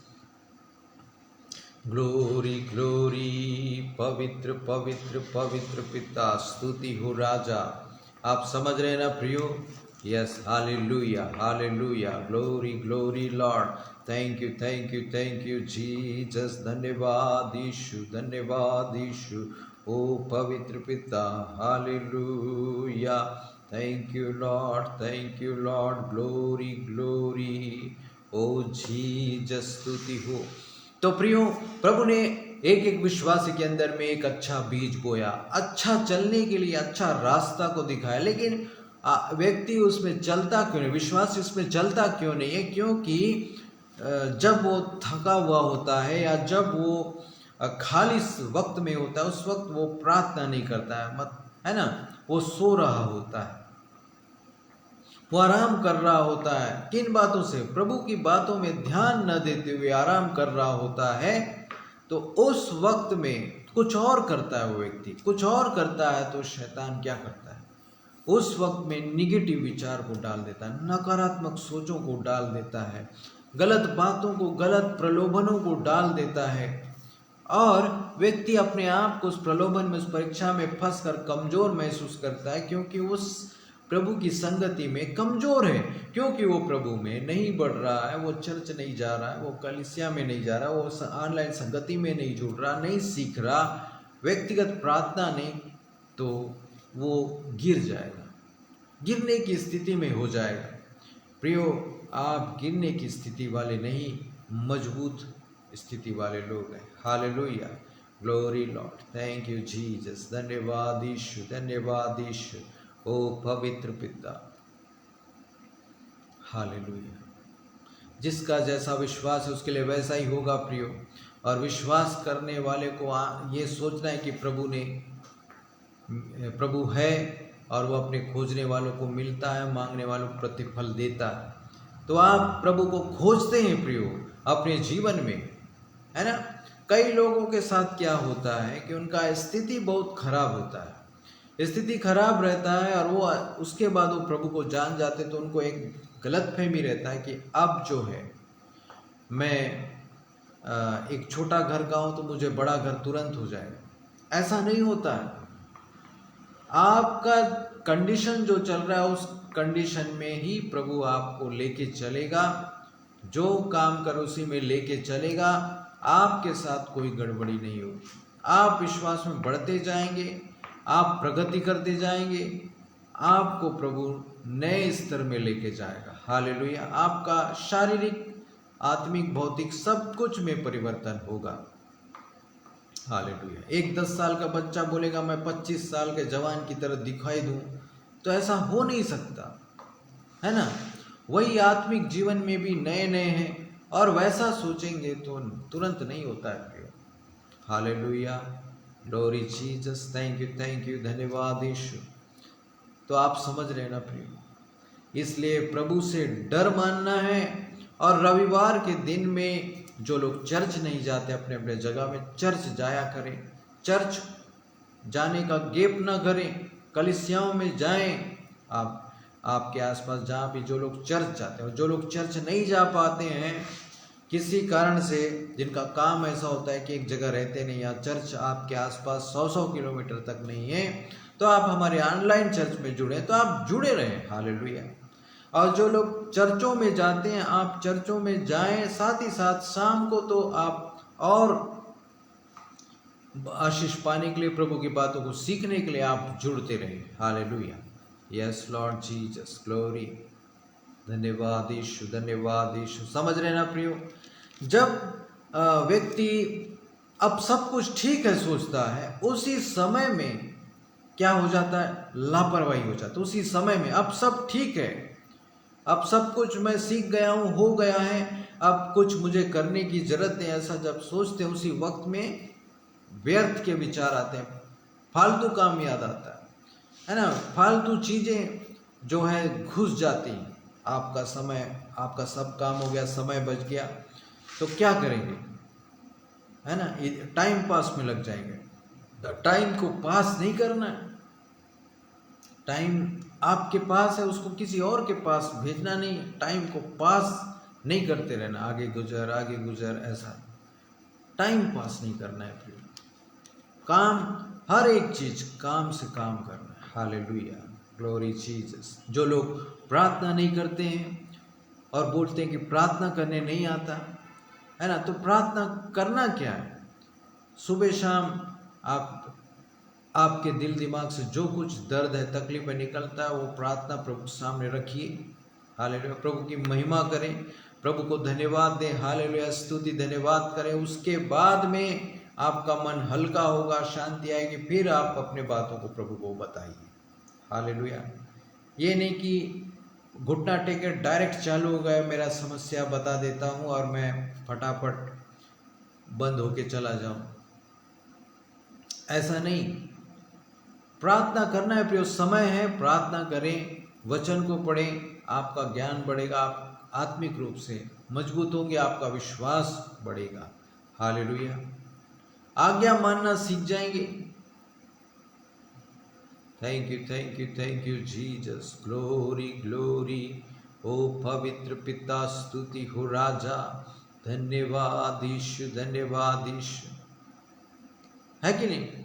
Glory glory, पवित्र पवित्र पवित्र पिता, स्तुति हो राजा। आप समझ रहे हैं ना प्रियो? Yes, hallelujah, hallelujah, glory glory Lord. Thank you, thank you, thank you Jesus. धन्यवाद यीशु, धन्यवाद यीशु। ओ पवित्र पिता, हालेलुया। Thank you Lord, thank you Lord. Glory glory, O Jesus, स्तुति हो। तो प्रियो, प्रभु ने एक एक विश्वासी के अंदर में एक अच्छा बीज बोया, अच्छा चलने के लिए अच्छा रास्ता को दिखाया, लेकिन व्यक्ति उसमें चलता क्यों नहीं? विश्वासी उसमें चलता क्यों नहीं है? क्योंकि जब वो थका हुआ होता है, या जब वो खाली वक्त में होता है, उस वक्त वो प्रार्थना नहीं करता है, है ना। वो सो रहा होता है, वो आराम कर रहा होता है। किन बातों से? प्रभु की बातों में ध्यान न देते हुए आराम कर रहा होता है। तो उस वक्त में कुछ और करता है वो व्यक्ति, कुछ और करता है। तो शैतान क्या करता है? उस वक्त में निगेटिव विचार को डाल देता है, नकारात्मक सोचों को डाल देता है, गलत बातों को, गलत प्रलोभनों को डाल देता है, और व्यक्ति अपने आप को उस प्रलोभन में, उस परीक्षा में फंस कर कमजोर महसूस करता है, क्योंकि उस प्रभु की संगति में कमजोर है, क्योंकि वो प्रभु में नहीं बढ़ रहा है, वो चर्च नहीं जा रहा है, वो कलीसिया में नहीं जा रहा, वो ऑनलाइन संगति में नहीं जुड़ रहा, नहीं सीख रहा, व्यक्तिगत प्रार्थना नहीं, तो वो गिर जाएगा, गिरने की स्थिति में हो जाएगा। प्रियो, आप गिरने की स्थिति वाले नहीं, मजबूत स्थिति वाले लोग हैं। Hallelujah, glory Lord, thank you Jesus. धन्यवाद यीशु, धन्यवाद यीशु, ओ पवित्र पिता। हालेलुया, जिसका जैसा विश्वास है उसके लिए वैसा ही होगा प्रियो। और विश्वास करने वाले को ये सोचना है कि प्रभु है और वो अपने खोजने वालों को मिलता है, मांगने वालों को प्रतिफल देता है। तो आप प्रभु को खोजते हैं प्रियो अपने जीवन में, है ना। कई लोगों के साथ क्या होता है कि उनका स्थिति बहुत खराब होता है, स्थिति खराब रहता है और वो उसके बाद वो प्रभु को जान जाते, तो उनको एक गलतफहमी रहता है कि अब जो है मैं एक छोटा घर का हूँ तो मुझे बड़ा घर तुरंत हो जाएगा। ऐसा नहीं होता है। आपका कंडीशन जो चल रहा है उस कंडीशन में ही प्रभु आपको लेके चलेगा, जो काम कर उसी में लेके चलेगा। आपके साथ कोई गड़बड़ी नहीं होगी। आप विश्वास में बढ़ते जाएंगे, आप प्रगति करते जाएंगे, आपको प्रभु नए स्तर में लेके जाएगा। हालेलुया, आपका शारीरिक, आत्मिक, भौतिक सब कुछ में परिवर्तन होगा। हालेलुया। एक 10 साल का बच्चा बोलेगा मैं 25 साल के जवान की तरह दिखाई दूं, तो ऐसा हो नहीं सकता, है ना। वही आत्मिक जीवन में भी नए नए हैं और वैसा सोचेंगे तो तुरंत नहीं होता है प्रियो। Hallelujah, glory Jesus, thank you, धन्यवाद यीशु। तो आप समझ रहे हैं ना प्रियो, इसलिए प्रभु से डर मानना है। और रविवार के दिन में जो लोग चर्च नहीं जाते, अपने अपने जगह में चर्च जाया करें। चर्च जाने का गेप ना करें, कलीसियाओं में जाएं। आपके आसपास जहाँ भी जो लोग चर्च जाते हैं, जो लोग चर्च नहीं जा पाते हैं किसी कारण से, जिनका काम ऐसा होता है कि एक जगह रहते नहीं, या चर्च आपके आसपास 100 किलोमीटर तक नहीं है, तो आप हमारे ऑनलाइन चर्च में जुड़े, तो आप जुड़े रहें। हालेलुया। और जो लोग चर्चों में जाते हैं, आप चर्चों में जाएं, साथ ही साथ शाम को तो आप और आशीष पाने के लिए, प्रभु की बातों को सीखने के लिए आप जुड़ते रहें। Hallelujah, yes Lord Jesus, glory, धन्यवाद यीशु, धन्यवाद यीशु। समझ रहे ना प्रियो, जब व्यक्ति अब सब कुछ ठीक है सोचता है, उसी समय में क्या हो जाता है, लापरवाही हो जाता है। उसी समय में अब सब ठीक है, अब सब कुछ मैं सीख गया हूँ, हो गया है, अब कुछ मुझे करने की जरूरत नहीं, ऐसा जब सोचते हैं उसी वक्त में व्यर्थ के विचार आते हैं, फालतू काम याद आता है ना। फालतू चीजें जो है घुस जाती हैं। आपका समय, आपका सब काम हो गया, समय बच गया, तो क्या करेंगे, है ना। टाइम पास में लग जाएंगे। टाइम को पास नहीं करना है। टाइम आपके पास है, उसको किसी और के पास भेजना नहीं। टाइम को पास नहीं करते रहना, आगे गुजर, ऐसा टाइम पास नहीं करना है प्रिय। काम, हर एक चीज काम से काम करना है। Hallelujah, glory Jesus. जो लोग प्रार्थना नहीं करते हैं और बोलते हैं कि प्रार्थना करने नहीं आता, है ना, तो प्रार्थना करना क्या है। सुबह शाम आपके दिल दिमाग से जो कुछ दर्द है, तकलीफ में निकलता है, वो प्रार्थना प्रभु के सामने रखिए। हालेलुया, प्रभु की महिमा करें, प्रभु को धन्यवाद दें। हालेलुया, स्तुति धन्यवाद करें। उसके बाद में आपका मन हल्का होगा, शांति आएगी, फिर आप अपने बातों को प्रभु को बताइए। हालेलुया, ये नहीं कि घुटना टेके डायरेक्ट चालू हो गया, मेरा समस्या बता देता हूँ और मैं फटाफट बंद होके चला जाऊं, ऐसा नहीं। प्रार्थना करना है प्रियो, समय है, प्रार्थना करें, वचन को पढ़ें, आपका ज्ञान बढ़ेगा, आप आत्मिक रूप से मजबूत होंगे, आपका विश्वास बढ़ेगा। हालेलुया, आज्ञा मानना सीख जाएंगे। Thank you Jesus, glory glory. ओ पवित्र पिता, स्तुति हो राजा, धन्यवाद यीशु, धन्यवाद यीशु, है कि नहीं।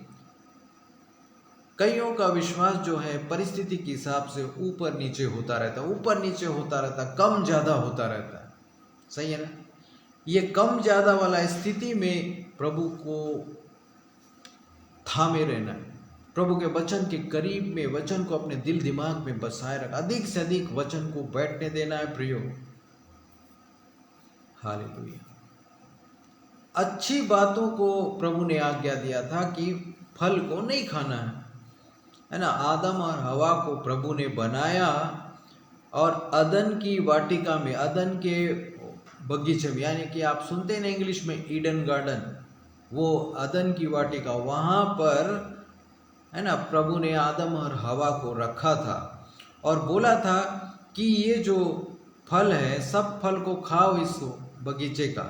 कईयों का विश्वास जो है परिस्थिति के हिसाब से ऊपर नीचे होता रहता है, ऊपर नीचे होता रहता है, कम ज्यादा होता रहता है। सही है ना। ये कम ज्यादा वाला स्थिति में प्रभु को थामे रहना है, प्रभु के वचन के करीब में, वचन को अपने दिल दिमाग में बसाए रख, अधिक से अधिक वचन को बैठने देना है प्रियो। हालेलुया। अच्छी बातों को प्रभु ने आज्ञा दिया था कि फल को नहीं खाना है ना। आदम और हवा को प्रभु ने बनाया और अदन की वाटिका में, अदन के बगीचे में, यानी कि आप सुनते हैं ना इंग्लिश में ईडन गार्डन, वो अदन की वाटिका, वहाँ पर है ना प्रभु ने आदम और हवा को रखा था और बोला था कि ये जो फल है सब फल को खाओ इस बगीचे का,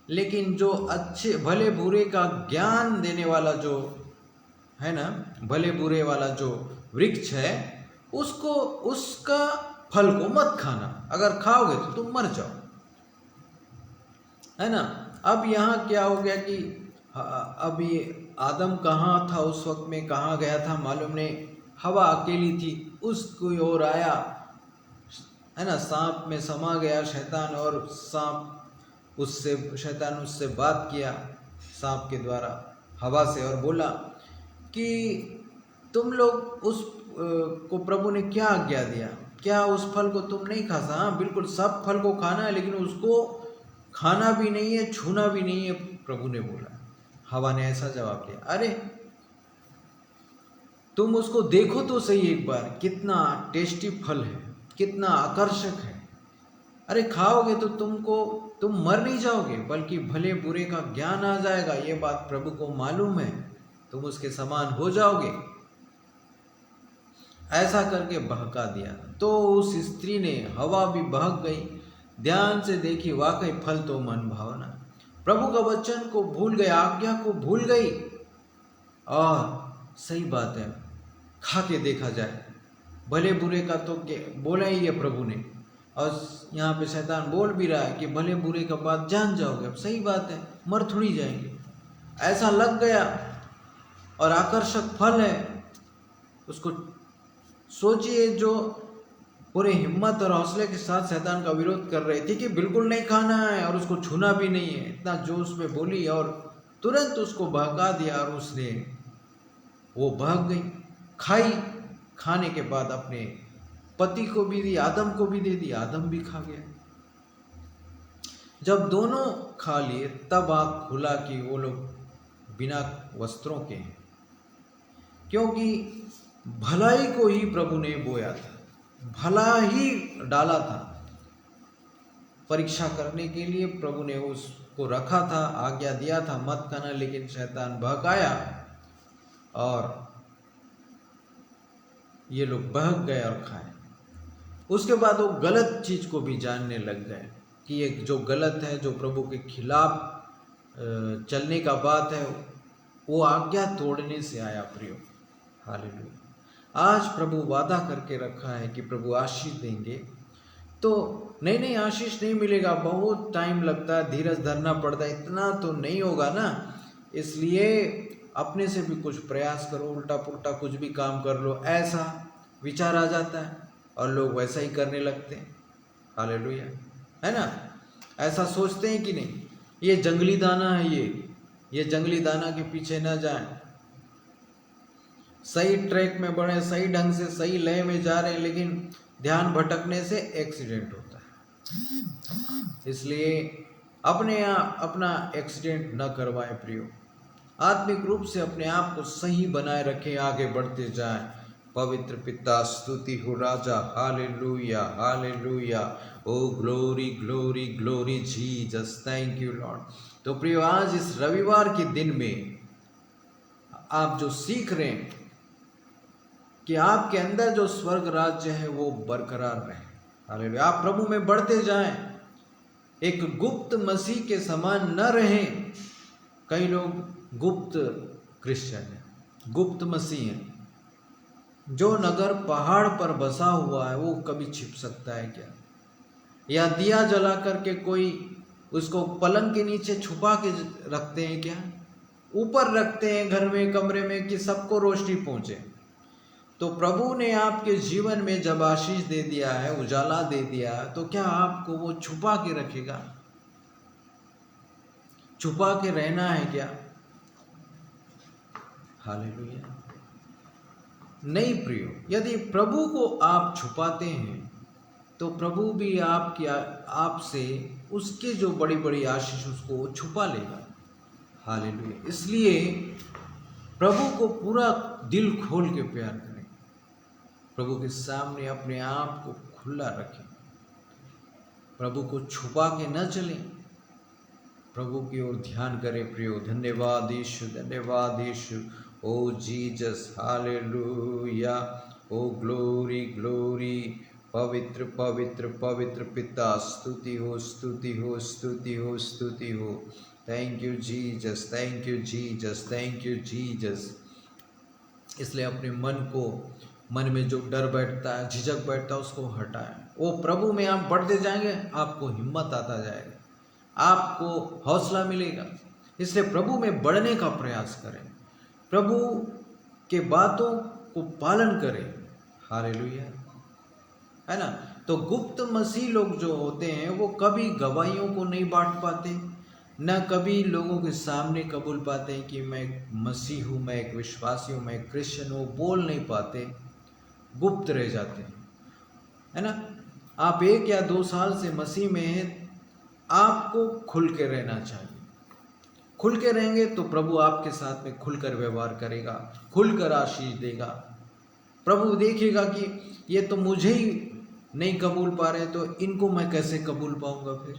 लेकिन जो अच्छे भले बुरे का ज्ञान देने वाला जो है ना, भले बुरे वाला जो वृक्ष है उसको, उसका फल को मत खाना, अगर खाओगे तो तुम मर जाओ, है ना। अब यहाँ क्या हो गया कि अब ये आदम कहाँ था उस वक्त में, कहाँ गया था मालूम नहीं, हवा अकेली थी, उसकी ओर आया, है ना, सांप में समा गया शैतान, और सांप उससे, शैतान उससे बात किया सांप के द्वारा हवा से, और बोला कि तुम लोग उस को प्रभु ने क्या आज्ञा दिया, क्या उस फल को तुम नहीं खा सकते? हाँ बिल्कुल, सब फल को खाना है, लेकिन उसको खाना भी नहीं है, छूना भी नहीं है, प्रभु ने बोला। हवा ने ऐसा जवाब दिया, अरे तुम उसको देखो तो सही एक बार, कितना टेस्टी फल है, कितना आकर्षक है, अरे खाओगे तो तुम मर नहीं जाओगे, बल्कि भले बुरे का ज्ञान आ जाएगा, ये बात प्रभु को मालूम है, तुम उसके समान हो जाओगे। ऐसा करके बहका दिया। तो उस स्त्री ने, हवा भी बहक गई, ध्यान से देखी, वाकई फल तो मन भावना, प्रभु का वचन को भूल गई, आज्ञा को भूल गई, और सही बात है, खा के देखा जाए, भले बुरे का तो बोला ही है प्रभु ने, और यहाँ पे शैतान बोल भी रहा है कि भले बुरे का बात जान जाओगे। अब सही बात है, मर थोड़ी जाएंगे, ऐसा लग गया, और आकर्षक फल है उसको। सोचिए, जो पूरे हिम्मत और हौसले के साथ शैतान का विरोध कर रहे थे कि बिल्कुल नहीं खाना है और उसको छूना भी नहीं है, इतना जोश में बोली और तुरंत उसको बहका दिया, और उसने, वो बहक गई, खाई, खाने के बाद अपने पति को भी दी, आदम को भी दे दी, आदम भी खा गया। जब दोनों खा लिए तब आँख खुला कि वो लोग बिना वस्त्रों के हैं, क्योंकि भलाई को ही प्रभु ने बोया था, भला ही डाला था, परीक्षा करने के लिए प्रभु ने उसको रखा था, आज्ञा दिया था मत खाना, लेकिन शैतान बहकाया और ये लोग बहक गए और खाए। उसके बाद वो गलत चीज को भी जानने लग गए कि ये जो गलत है, जो प्रभु के खिलाफ चलने का बात है, वो आज्ञा तोड़ने से आया प्रियो। हालेलुया। आज प्रभु वादा करके रखा है कि प्रभु आशीष देंगे, तो नहीं आशीष नहीं मिलेगा, बहुत टाइम लगता है, धीरज धरना पड़ता है, इतना तो नहीं होगा ना। इसलिए अपने से भी कुछ प्रयास करो, उल्टा पुल्टा कुछ भी काम कर लो, ऐसा विचार आ जाता है और लोग वैसा ही करने लगते हैं। हालेलुया, है ना। ऐसा सोचते हैं कि नहीं, ये जंगली दाना है, ये जंगली दाना के पीछे न जाएं, सही ट्रैक में बढ़े, सही ढंग से सही लय में जा रहे हैं, लेकिन ध्यान भटकने से एक्सीडेंट होता है। इसलिए अपना एक्सीडेंट न करवाएं प्रियो। आत्मिक रूप से अपने आप को सही बनाए रखें, आगे बढ़ते जाएं। पवित्र पिता, स्तुति हो राजा। Hallelujah, hallelujah. ओ glory glory glory Jesus, thank you Lord. तो प्रियो, आज इस रविवार के दिन में आप जो सीख रहे हैं कि आपके अंदर जो स्वर्ग राज्य है वो बरकरार रहे। हालेलुया। आप प्रभु में बढ़ते जाएं, एक गुप्त मसीह के समान न रहें। कई लोग गुप्त क्रिश्चियन है, गुप्त मसीह है। जो नगर पहाड़ पर बसा हुआ है वो कभी छिप सकता है क्या? या दिया जला करके कोई उसको पलंग के नीचे छुपा के रखते हैं क्या? ऊपर रखते हैं घर में, कमरे में, कि सबको रोशनी पहुंचे। तो प्रभु ने आपके जीवन में जब आशीष दे दिया है, उजाला दे दिया है, तो क्या आपको वो छुपा के रखेगा? छुपा के रहना है क्या? हालेलुया। नहीं प्रियो, यदि प्रभु को आप छुपाते हैं तो प्रभु भी आपसे उसके जो बड़ी बड़ी आशीष उसको छुपा लेगा। हालेलुया। इसलिए प्रभु को पूरा दिल खोल के प्यार करें, प्रभु के सामने अपने आप को खुला रखें, प्रभु को छुपा के न चलें, प्रभु की ओर ध्यान करें प्रियो। धन्यवाद यीशु, धन्यवाद यीशु। ओ जीसस, हालेलुया। ओ ग्लोरी ग्लोरी। पवित्र पवित्र पवित्र पिता, स्तुति हो स्तुति हो स्तुति हो स्तुति हो। Thank you Jesus, thank you Jesus, thank you Jesus. इसलिए अपने मन में जो डर बैठता है, झिझक बैठता है, उसको हटाएं। वो प्रभु में आप बढ़ते जाएंगे, आपको हिम्मत आता जाएगा, आपको हौसला मिलेगा। इसलिए प्रभु में बढ़ने का प्रयास करें, प्रभु के बातों को पालन करें। हालेलुया, है ना। तो गुप्त मसीह लोग जो होते हैं वो कभी गवाहियों को नहीं बांट पाते, न कभी लोगों के सामने कबूल पाते हैं कि मैं मसीह हूँ, मैं एक विश्वासी हूँ, मैं एक क्रिश्चियन हूँ। बोल नहीं पाते, गुप्त रह जाते हैं, है ना। आप 1 या 2 साल से मसीह में हैं, आपको खुल के रहना चाहिए। खुल के रहेंगे तो प्रभु आपके साथ में खुलकर व्यवहार करेगा, खुलकर आशीष देगा। प्रभु देखेगा कि ये तो मुझे ही नहीं कबूल पा रहे, तो इनको मैं कैसे कबूल पाऊंगा, फिर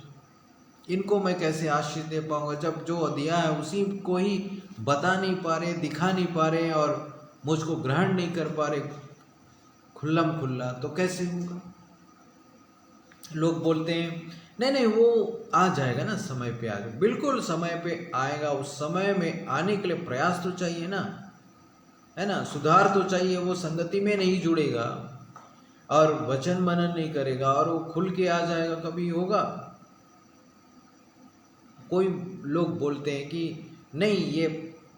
इनको मैं कैसे आशीष दे पाऊंगा, जब जो अध्याय है उसी को ही बता नहीं पा रहे, दिखा नहीं पा रहे और मुझको ग्रहण नहीं कर पा रहे खुल्लम खुल्ला, तो कैसे होगा। लोग बोलते हैं नहीं नहीं वो आ जाएगा ना, समय पे आ जाएगा। बिल्कुल समय पे आएगा। उस समय में आने के लिए प्रयास तो चाहिए ना, है ना, सुधार तो चाहिए। वो संगति में नहीं जुड़ेगा और वचन मनन नहीं करेगा और वो खुल के आ जाएगा, कभी होगा। कोई लोग बोलते हैं कि नहीं ये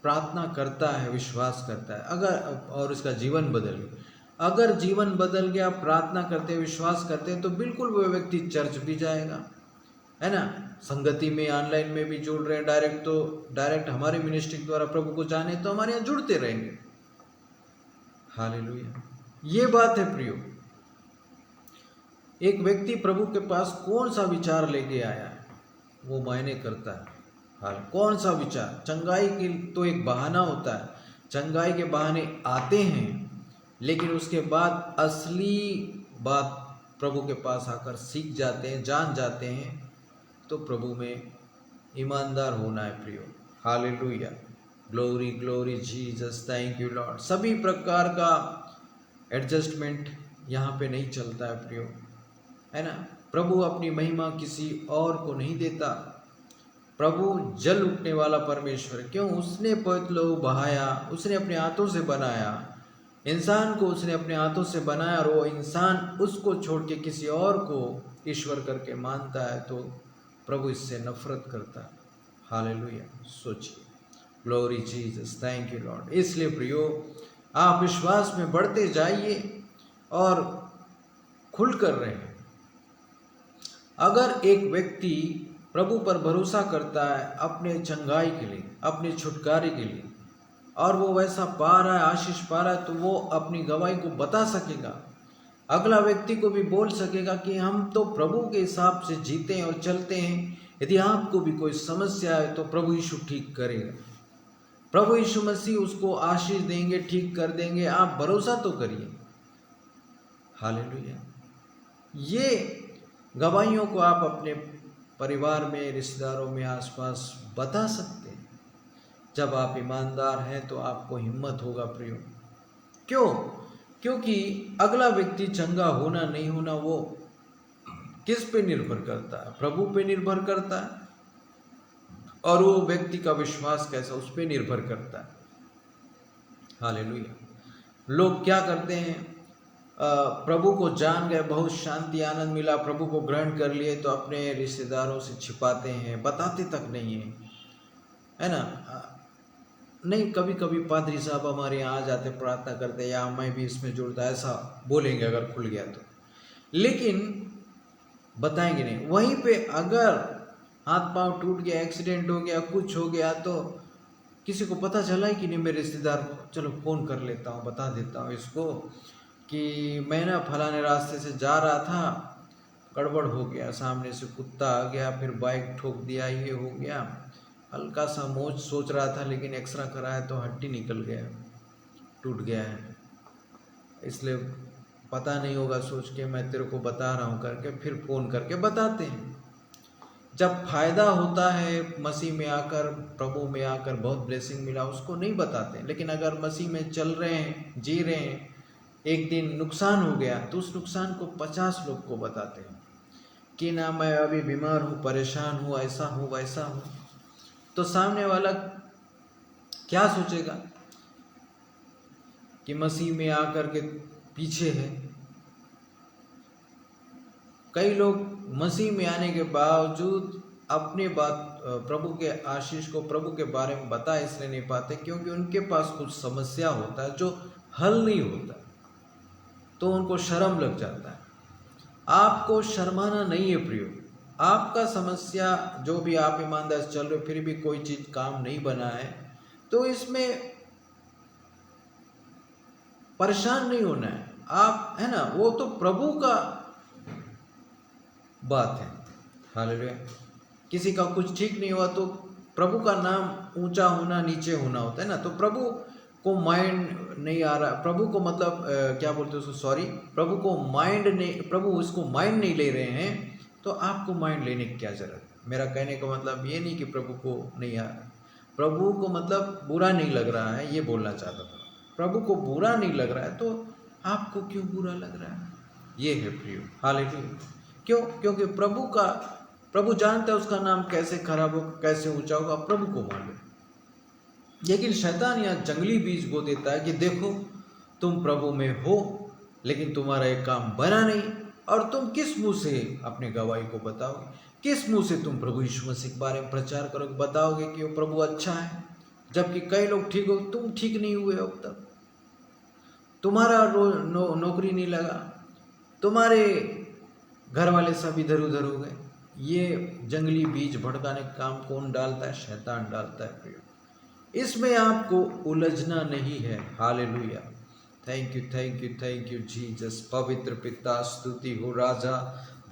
प्रार्थना करता है, विश्वास करता है, अगर और उसका जीवन बदल गया। अगर जीवन बदल गया, प्रार्थना करते विश्वास करते हैं, तो बिल्कुल वो व्यक्ति चर्च भी जाएगा, है ना। संगति में ऑनलाइन में भी जुड़ रहे हैं, डायरेक्ट हमारे मिनिस्ट्री द्वारा प्रभु को जाने तो हमारे यहाँ जुड़ते रहेंगे। हालेलुया, ये बात है प्रियो। एक व्यक्ति प्रभु के पास कौन सा विचार लेके आया है वो मायने करता है। हाल कौन सा विचार। चंगाई की तो एक बहाना होता है, चंगाई के बहाने आते हैं, लेकिन उसके बाद असली बात प्रभु के पास आकर सीख जाते हैं, जान जाते हैं। तो प्रभु में ईमानदार होना है प्रियो। Hallelujah, glory glory Jesus, thank you Lord. सभी प्रकार का एडजस्टमेंट यहाँ पे नहीं चलता है प्रियो, है ना। प्रभु अपनी महिमा किसी और को नहीं देता। प्रभु जल उठने वाला परमेश्वर, क्यों, उसने पवित्र लहू बहाया, उसने अपने हाथों से बनाया इंसान को, उसने अपने हाथों से बनाया और वो इंसान उसको छोड़ के किसी और को ईश्वर करके मानता है, तो प्रभु इससे नफरत करता है। हालेलुया, सोचिए। Glory Jesus, thank you Lord. इसलिए प्रियो, आप विश्वास में बढ़ते जाइए और खुलकर रहें। अगर एक व्यक्ति प्रभु पर भरोसा करता है अपने चंगाई के लिए, अपने छुटकारे के लिए, और वो वैसा पा रहा है, आशीष पा रहा है, तो वो अपनी गवाही को बता सकेगा, अगला व्यक्ति को भी बोल सकेगा कि हम तो प्रभु के हिसाब से जीते हैं और चलते हैं। यदि आपको भी कोई समस्या है तो प्रभु यीशु ठीक करेगा, प्रभु यीशु मसीह उसको आशीष देंगे, ठीक कर देंगे। आप भरोसा तो करिए। हालेलुया। ये गवाहियों को आप अपने परिवार में, रिश्तेदारों में, आसपास बता सकते हैं। जब आप ईमानदार हैं तो आपको हिम्मत होगा प्रियो। क्यों? क्योंकि अगला व्यक्ति चंगा होना नहीं होना वो किस पे निर्भर करता है? प्रभु पे निर्भर करता है, और वो व्यक्ति का विश्वास कैसा उस पे निर्भर करता है। हालेलुया। लोग क्या करते हैं, प्रभु को जान गए, बहुत शांति आनंद मिला, प्रभु को ग्रहण कर लिए, तो अपने रिश्तेदारों से छिपाते हैं, बताते तक नहीं है ना। नहीं, कभी कभी पादरी साहब हमारे यहाँ आ जाते, प्रार्थना करते, या मैं भी इसमें जुड़ता, ऐसा बोलेंगे अगर खुल गया तो, लेकिन बताएंगे नहीं। वहीं पे अगर हाथ पांव टूट गया, एक्सीडेंट हो गया, कुछ हो गया, तो किसी को पता चला ही कि नहीं, मेरे रिश्तेदार को, चलो फ़ोन कर लेता हूँ, बता देता हूँ इसको कि मैं ना फलाने रास्ते से जा रहा था, गड़बड़ हो गया, सामने से कुत्ता आ गया, फिर बाइक ठोक दिया, ये हो गया, हल्का सा मोच सोच रहा था, लेकिन एक्सरा कराया तो हड्डी निकल गया, टूट गया है, इसलिए पता नहीं होगा सोच के मैं तेरे को बता रहा हूँ करके फिर फ़ोन करके बताते हैं। जब फायदा होता है मसीह में आकर, प्रभु में आकर बहुत ब्लेसिंग मिला, उसको नहीं बताते। लेकिन अगर मसीह में चल रहे हैं, जी रहे हैं, एक दिन नुकसान हो गया तो उस नुकसान को 50 लोग को बताते हैं कि ना मैं अभी बीमार हूँ, परेशान हूँ, ऐसा हूँ वैसा हूँ। तो सामने वाला क्या सोचेगा कि मसीह में आकर के पीछे है। कई लोग मसीह में आने के बावजूद अपने बात प्रभु के आशीष को, प्रभु के बारे में बता इसलिए नहीं पाते क्योंकि उनके पास कुछ समस्या होता है जो हल नहीं होता, तो उनको शर्म लग जाता है। आपको शर्माना नहीं है प्रियो। आपका समस्या जो भी आप ईमानदार चल रहे फिर भी कोई चीज काम नहीं बना है, तो इसमें परेशान नहीं होना है आप, है ना, वो तो प्रभु का बात है। हालेलुया। किसी का कुछ ठीक नहीं हुआ तो प्रभु का नाम ऊंचा होना नीचे होना होता है ना। तो प्रभु को माइंड नहीं आ रहा, प्रभु को मतलब क्या बोलते हैं उसको, सॉरी, प्रभु को माइंड नहीं, प्रभु उसको माइंड नहीं ले रहे हैं, तो आपको माइंड लेने की क्या जरूरत है। मेरा कहने का मतलब ये नहीं कि प्रभु को नहीं आ रहा, प्रभु को मतलब बुरा नहीं लग रहा है, ये बोलना चाहता था। प्रभु को बुरा नहीं लग रहा है तो आपको क्यों बुरा लग रहा है, ये है प्रियो। हालेलुया। क्यों? क्योंकि प्रभु जानता है उसका नाम कैसे खराब हो, कैसे ऊंचा होगा, प्रभु को मालूम। लेकिन शैतान यहाँ जंगली बीज बो देता है कि देखो तुम प्रभु में हो लेकिन तुम्हारा एक काम बना नहीं, और तुम किस मुंह से अपने गवाही को बताओगे, किस मुंह से तुम प्रभु यीशु मसीह के बारे में प्रचार करोगे, बताओगे कि वो प्रभु अच्छा है, जबकि कई लोग ठीक हो, तुम ठीक नहीं हुए, अब तक तुम्हारा नौकरी नहीं लगा, तुम्हारे घर वाले सब इधर उधर हो गए। ये जंगली बीज भड़काने का काम कौन डालता है? शैतान डालता है प्रियो। इसमें आपको उलझना नहीं है। Hallelujah. Thank you, thank you, thank you Jesus. पवित्र पिता, स्तुति हो राजा,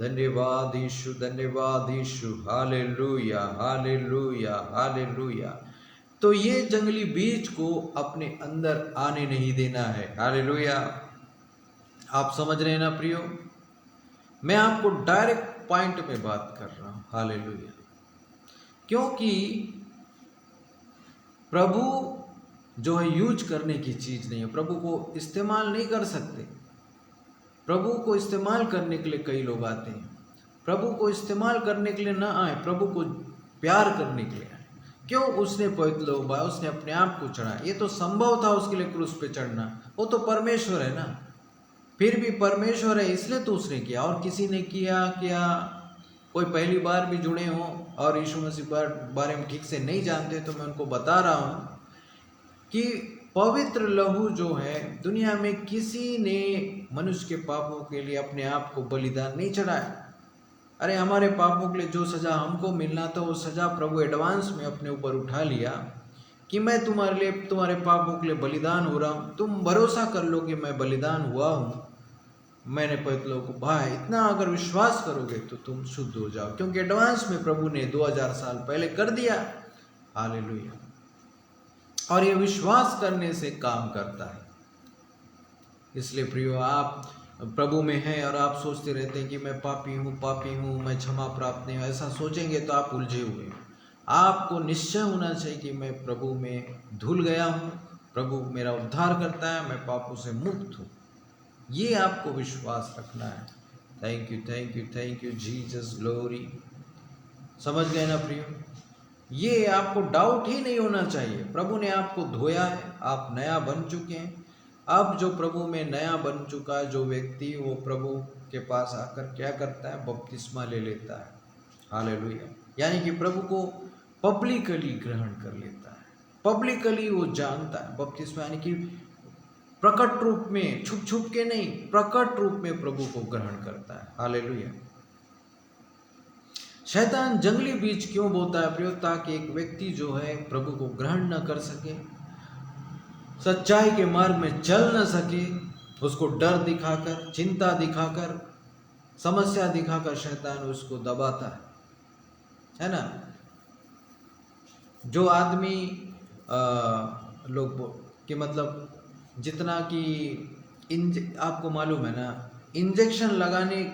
धन्यवाद यीशु, धन्यवाद यीशु। Hallelujah, hallelujah, hallelujah. तो ये जंगली बीज को अपने अंदर आने नहीं देना है। हालेलुया। आप समझ रहे हैं ना प्रियो? मैं आपको डायरेक्ट पॉइंट में बात कर रहा हूं। हालेलुया। क्योंकि प्रभु जो है यूज करने की चीज नहीं है, प्रभु को इस्तेमाल नहीं कर सकते। प्रभु को इस्तेमाल करने के लिए कई लोग आते हैं, प्रभु को इस्तेमाल करने के लिए ना आए, प्रभु को प्यार करने के लिए आए। क्यों? उसने पवित्र लोग, उसने अपने आप को चढ़ाया। ये तो संभव था उसके लिए क्रूस पे चढ़ना, वो तो परमेश्वर है ना। फिर भी परमेश्वर है इसलिए तो उसने किया, और किसी ने किया क्या? कोई पहली बार भी जुड़े हों और यीशु मसीह बारे में ठीक से नहीं जानते, तो मैं उनको बता रहा हूँ कि पवित्र लहू जो है, दुनिया में किसी ने मनुष्य के पापों के लिए अपने आप को बलिदान नहीं चढ़ाया। अरे हमारे पापों के लिए जो सजा हमको मिलना था वो सजा प्रभु एडवांस में अपने ऊपर उठा लिया कि मैं तुम्हारे लिए, तुम्हारे पापों के लिए बलिदान हो रहा हूँ। तुम भरोसा कर लो कि मैं बलिदान हुआ हूँ, मैंने पवित्र लोगों को भाई, इतना अगर विश्वास करोगे तो तुम शुद्ध हो जाओ, क्योंकि एडवांस में प्रभु ने 2000 साल पहले कर दिया। हालेलुया। और ये विश्वास करने से काम करता है। इसलिए प्रियो, आप प्रभु में हैं और आप सोचते रहते हैं कि मैं पापी हूँ, मैं क्षमा प्राप्त नहीं हूँ, ऐसा सोचेंगे तो आप उलझे हुए हैं। आपको निश्चय होना चाहिए कि मैं प्रभु में धुल गया हूँ, प्रभु मेरा उद्धार करता है, मैं पापों से मुक्त हूँ। ये आपको विश्वास रखना है। Thank you, thank you, thank you Jesus, glory. समझ गए ना प्रियो? ये आपको डाउट ही नहीं होना चाहिए। प्रभु ने आपको धोया है, आप नया बन चुके हैं। अब जो प्रभु में नया बन चुका है जो व्यक्ति, वो प्रभु के पास आकर क्या करता है? बपतिस्मा ले लेता है। हालेलुया। यानी कि प्रभु को पब्लिकली ग्रहण कर लेता है, पब्लिकली वो जानता है। बपतिस्मा यानी कि प्रकट रूप में, छुप छुप के नहीं, प्रकट रूप में प्रभु को ग्रहण करता है। हालेलुया। शैतान जंगली बीज क्यों बोता है प्रियो? ताकि एक व्यक्ति जो है प्रभु को ग्रहण न कर सके, सच्चाई के मार्ग में चल न सके, उसको डर दिखाकर, चिंता दिखाकर, समस्या दिखाकर शैतान उसको दबाता है ना। जो आदमी लोग कि मतलब जितना कि आपको मालूम है ना, इंजेक्शन लगाने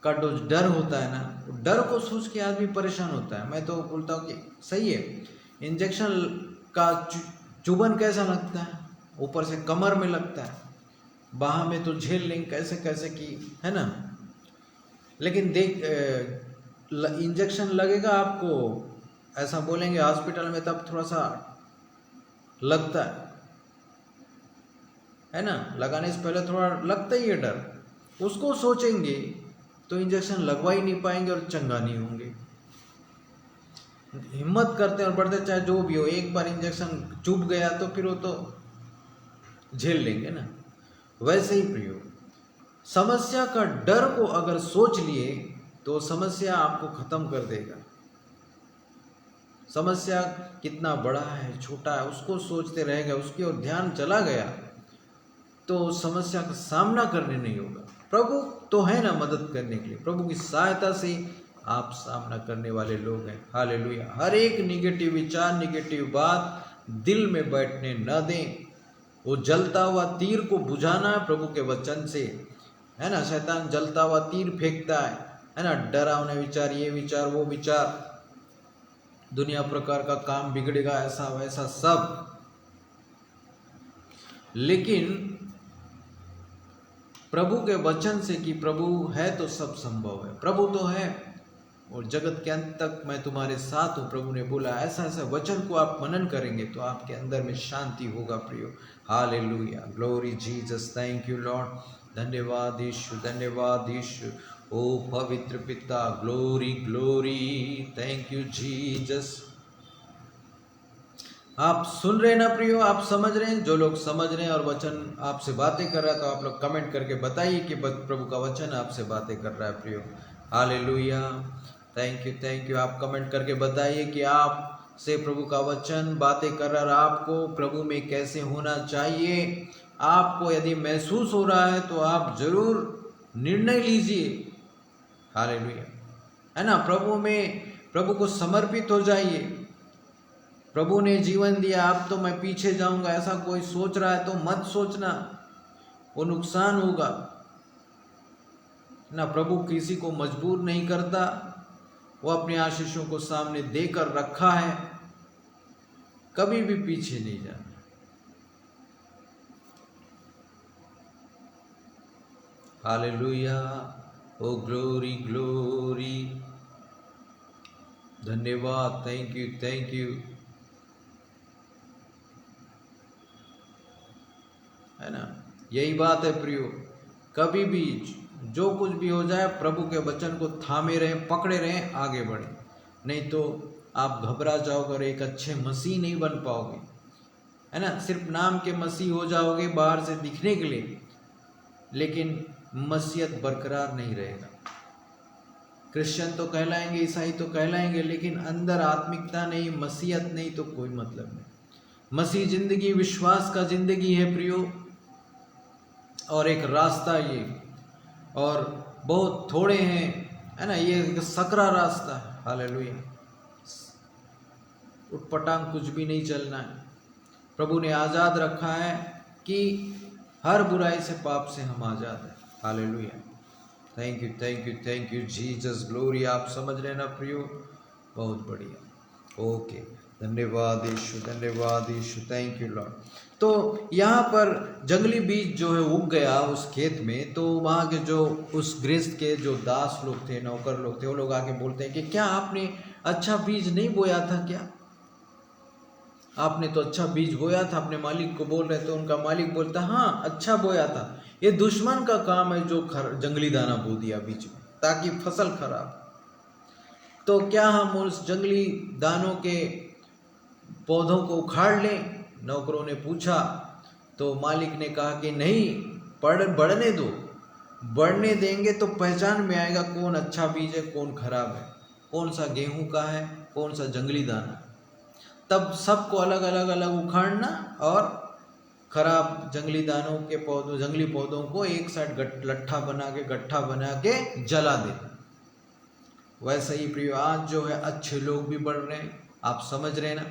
का जो डर होता है ना, डर को सोच के आदमी परेशान होता है। मैं तो बोलता हूँ कि सही है, इंजेक्शन का चुभन कैसा लगता है, ऊपर से कमर में लगता है, बाह में तो झेल लेंगे कैसे कैसे की, है ना। लेकिन देख इंजेक्शन लगेगा आपको, ऐसा बोलेंगे हॉस्पिटल में, तब थोड़ा सा लगता है ना, लगाने से पहले थोड़ा लगता ही है डर। उसको सोचेंगे तो इंजेक्शन लगवा ही नहीं पाएंगे और चंगा नहीं होंगे। हिम्मत करते हैं और बढ़ते, चाहे जो भी हो, एक बार इंजेक्शन चुभ गया तो फिर वो तो झेल लेंगे ना। वैसे ही प्रियो, समस्या का डर को अगर सोच लिए तो समस्या आपको खत्म कर देगा। समस्या कितना बड़ा है छोटा है उसको सोचते रह गए, उसकी ओर ध्यान चला गया तो समस्या का सामना करने नहीं होगा। प्रभु तो है ना मदद करने के लिए, प्रभु की सहायता से आप सामना करने वाले लोग हैं। हालेलुया। हर एक निगेटिव विचार, निगेटिव बात दिल में बैठने न दें। वो जलता हुआ तीर को बुझाना है प्रभु के वचन से, है ना। शैतान जलता हुआ तीर फेंकता है ना, डरावने विचार, ये विचार वो विचार, दुनिया प्रकार का काम बिगड़ेगा, ऐसा वैसा सब। लेकिन प्रभु के वचन से कि प्रभु है तो सब संभव है, प्रभु तो है और जगत के अंत तक मैं तुम्हारे साथ हूँ, प्रभु ने बोला। ऐसा ऐसा वचन को आप मनन करेंगे तो आपके अंदर में शांति होगा प्रियो। Hallelujah, glory Jesus, thank you Lord. धन्यवाद यीशु, धन्यवाद यीशु। ओ पवित्र पिता, glory glory, thank you Jesus. आप सुन रहे हैं ना प्रियो, आप समझ रहे हैं? जो लोग समझ रहे हैं और वचन आपसे बातें कर रहा है तो आप लोग कमेंट करके बताइए कि प्रभु का वचन आपसे बातें कर रहा है प्रियो। Hallelujah, thank you. आप कमेंट करके बताइए कि आप से प्रभु का वचन बातें कर रहा है, आपको प्रभु में कैसे होना चाहिए। आपको यदि महसूस हो रहा है तो आप जरूर निर्णय लीजिए। हालेलुया, है ना। प्रभु में, प्रभु को समर्पित हो जाइए। प्रभु ने जीवन दिया, अब तो मैं पीछे जाऊंगा, ऐसा कोई सोच रहा है तो मत सोचना, वो नुकसान होगा ना। प्रभु किसी को मजबूर नहीं करता, वो अपने आशीषों को सामने देकर रखा है, कभी भी पीछे नहीं जाना। हालेलुया, ओ ग्लोरी ग्लोरी, धन्यवाद, थैंक यू, है ना। यही बात है प्रियो, कभी भी जो कुछ भी हो जाए प्रभु के वचन को थामे रहें, पकड़े रहें, आगे बढ़ें, नहीं तो आप घबरा जाओगे और एक अच्छे मसीह नहीं बन पाओगे, है ना। सिर्फ नाम के मसीह हो जाओगे बाहर से दिखने के लिए, लेकिन मसीहत बरकरार नहीं रहेगा। क्रिश्चियन तो कहलाएंगे, ईसाई तो कहलाएंगे, लेकिन अंदर आत्मिकता नहीं, मसीहत नहीं तो कोई मतलब नहीं। मसीह जिंदगी विश्वास का जिंदगी है प्रियो, और एक रास्ता ये, और बहुत थोड़े हैं, है ना, ये सकरा रास्ता है। हालेलुया, उटपटांग कुछ भी नहीं चलना है। प्रभु ने आज़ाद रखा है कि हर बुराई से, पाप से हम आज़ाद हैं। Hallelujah, thank you Jesus, glory. आप समझ रहे ना प्रियो, बहुत बढ़िया, ओके, धन्यवाद यीशु, थैंक यू लॉर्ड। तो यहाँ पर जंगली बीज जो है उग गया उस खेत में, तो वहाँ के जो उस गृहस्थ के जो दास लोग थे, नौकर लोग थे, वो लोग आके बोलते हैं कि क्या आपने अच्छा बीज नहीं बोया था क्या? आपने तो अच्छा बीज बोया था। अपने मालिक को बोल रहे थे, उनका मालिक बोलता हाँ अच्छा बोया था, ये दुश्मन का काम है जो जंगली दाना बो दिया बीच में ताकि फसल खराब। तो क्या हम उस जंगली दानों के पौधों को उखाड़ लें? नौकरों ने पूछा। तो मालिक ने कहा कि नहीं, बढ़ने दो, बढ़ने देंगे तो पहचान में आएगा कौन अच्छा बीज है कौन खराब है, कौन सा गेहूं का है कौन सा जंगली दाना। तब सबको अलग अलग अलग उखाड़ना और खराब जंगली दानों के पौधों जंगली पौधों को एक साइड लट्ठा बना के गट्ठा बना के जला देना। वैसे ही प्रिय आज जो है अच्छे लोग भी बढ़ रहे हैं, आप समझ रहे हैं ना।